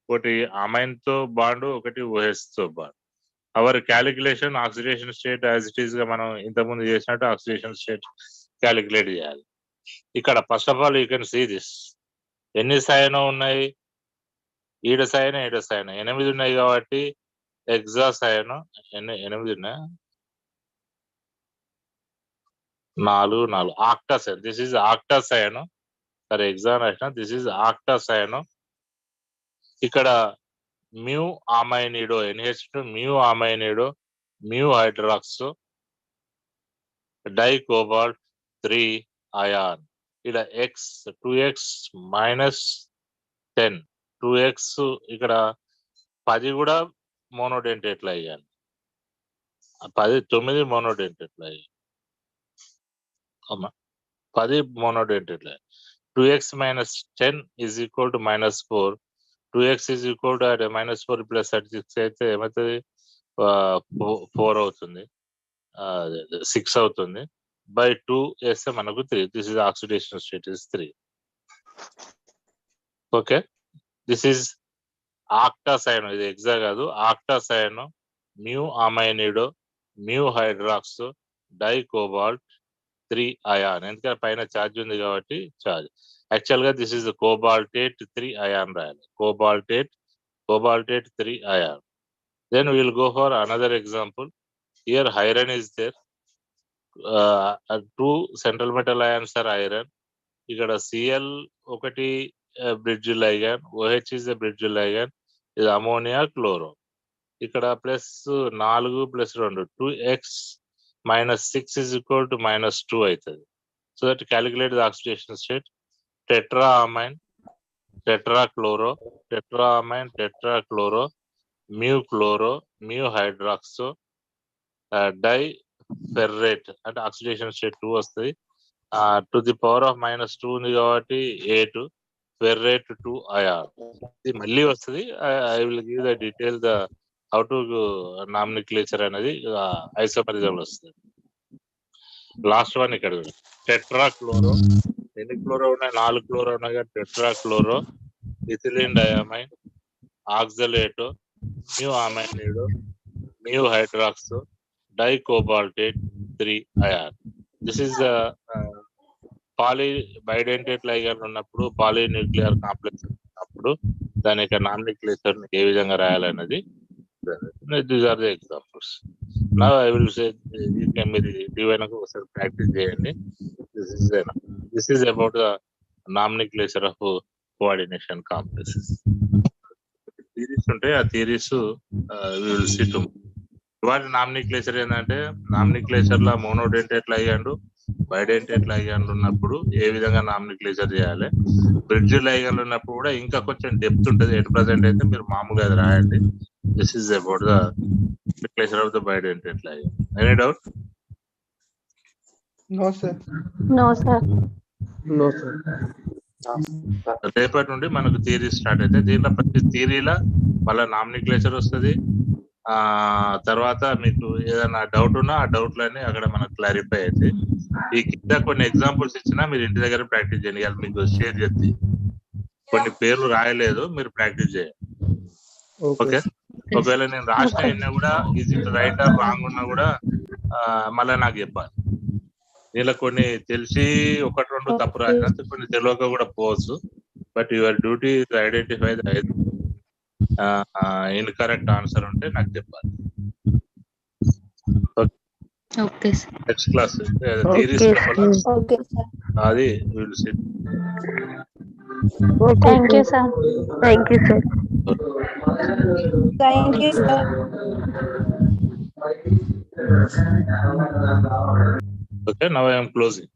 ఒకటి amine తో bond, ఒకటి OH తో bond. Our calculation oxidation state as it is గా మనం ఇంతకుముందు చేసినట్టు oxidation state calculate చేయాలి. ఇక్కడ first of all you can see this. ఎన్ని సైనో ఉన్నాయి? 7 సైనో 7 సైనో 8 ఉన్నాయి కాబట్టి ఎగ్జా సైనో 8 ఉన్నాయి, 4 octa cyano. This is octa cyano. సరే ఎగ్జా రాసిన, దిస్ ఈజ్ ఆక్టా సైనో. ఇక్కడ mu amido NH2 mu amido mu hydroxo dicobalt 3 ion. ఇక్కడ x 2x minus 10 2x ఇక్కడ 10 కూడా మోనోడెంటేట్లు అయ్యాను 9 మోనోడెంటేట్లు అయ్యాయి 10 మోనోడెంటేట్లు 2x minus 10 is equal to minus 4 2x is equal to minus 4 plus 36 అయితే ఏమవుతుంది 4 అవుతుంది 6 అవుతుంది by 2 వేస్తే మనకు 3 this is oxidation state is 3 okay this is octacyanide ఇది ఎగ్జా కాదు octacyanide mu aminido mu hydroxo dicobalt 3 ion ఎందుకంటే పైన ఛార్జ్ ఉంది కాబట్టి ఛార్జ్ యాక్చువల్ గా దిస్ ఇస్ కోబాల్టేట్ 3 ion రాయాలి కోబాల్టేట్ 3 ion then we will go for another example here iron is there two central metal ions are iron ఇక్కడ Cl ఒకటి bridge ligand OH is a bridge ligand ఇది ammonia chloro ఇక్కడ plus 4 plus 2 2x minus 6 is equal to minus 2 అవుతుంది so that calculate the oxidation state tetraamine tetrachloro tetraamine tetrachloro mu chloro mu hydroxo diferrate అంటే oxidation state 2 వస్తుంది to the power of minus 2 ఉంది కాబట్టి 8 ferrate 2 ion ఇది మళ్ళీ వస్తుంది I will give the detail the how to nomenclature అనేది isomerism లో వస్తుంది లాస్ట్ వన్ ఇక్కడ టెట్రాక్లోరో ఎన్ని క్లోరో ఉన్నాయి 4 క్లోరో ఉన్నాయి tetrachloro ethylene diamine oxalato mu amido mu hydroxo dicobaltate 3 ion this is poly bidentate ligand ఉన్నప్పుడు పాలీన్యూక్లియర్ కాంప్లెక్స్ ఉన్నప్పుడు దాని యొక్క నామినిక్లేచర్ ఏ విధంగా రాయాలన్నది these are the examples now I will say you can be divine ఒకసారి practice చేయండి this is about the nomenclature of coordination complexes theories ఉంటాయి ఆ theories we will see tomorrow వాటి నామినిక్లేచర్ ఏంటంటే నామినిక్లేచర్ లో మోనోడెంటేట్ లైగండ్ బైడెంటేట్ లైగండ్ ఉన్నప్పుడు ఏ విధంగా nomenclature చేయాలి బ్రిడ్జ్ లైగండ్ ఉన్నప్పుడు కూడా ఇంకా కొంచెం డెప్త్ ఉంటుంది ఎట్ ప్రజెంట్ అయితే మీరు మామూలుగా అది రాయండి this is about the nomenclature of the bidentate ligand any doubt No, sir. No, sir. No, sir. రేపటి నుండి మనకు థియరీ స్టార్ట్ అయితే దీంట్లో ప్రతి థియరీలో మళ్ళీ నామినిక్లేచర్ వస్తుంది తర్వాత మీకు ఏదైనా డౌట్ ఉన్నా ఆ డౌట్లన్నీ అక్కడ మనకు క్లారిఫై అయితే ఈ కింద కొన్ని ఎగ్జాంపుల్స్ ఇచ్చినా మీరు ఇంటి దగ్గర ప్రాక్టీస్ చేయండి అది మీకు షేర్ చేస్తే కొన్ని పేర్లు రాయలేదు మీరు ప్రాక్టీస్ చేయండి ఓకే ఒకవేళ నేను రాసిన అయినా కూడా is it right or wrong ఉన్నా కూడా మళ్ళీ నాకు చెప్పాలి దీనిలో కొన్ని తెలిసి 1-2 తప్పు రాసిన కొన్ని తెలియక కూడా పోవచ్చు but your duty to identify the incorrect answer ఉంటే నాకు చెప్పాలి Okay, sir. Next class theories Okay, sir. అది will see Thank you, sir. Thank you, sir. Thank you, sir. okay now I am closing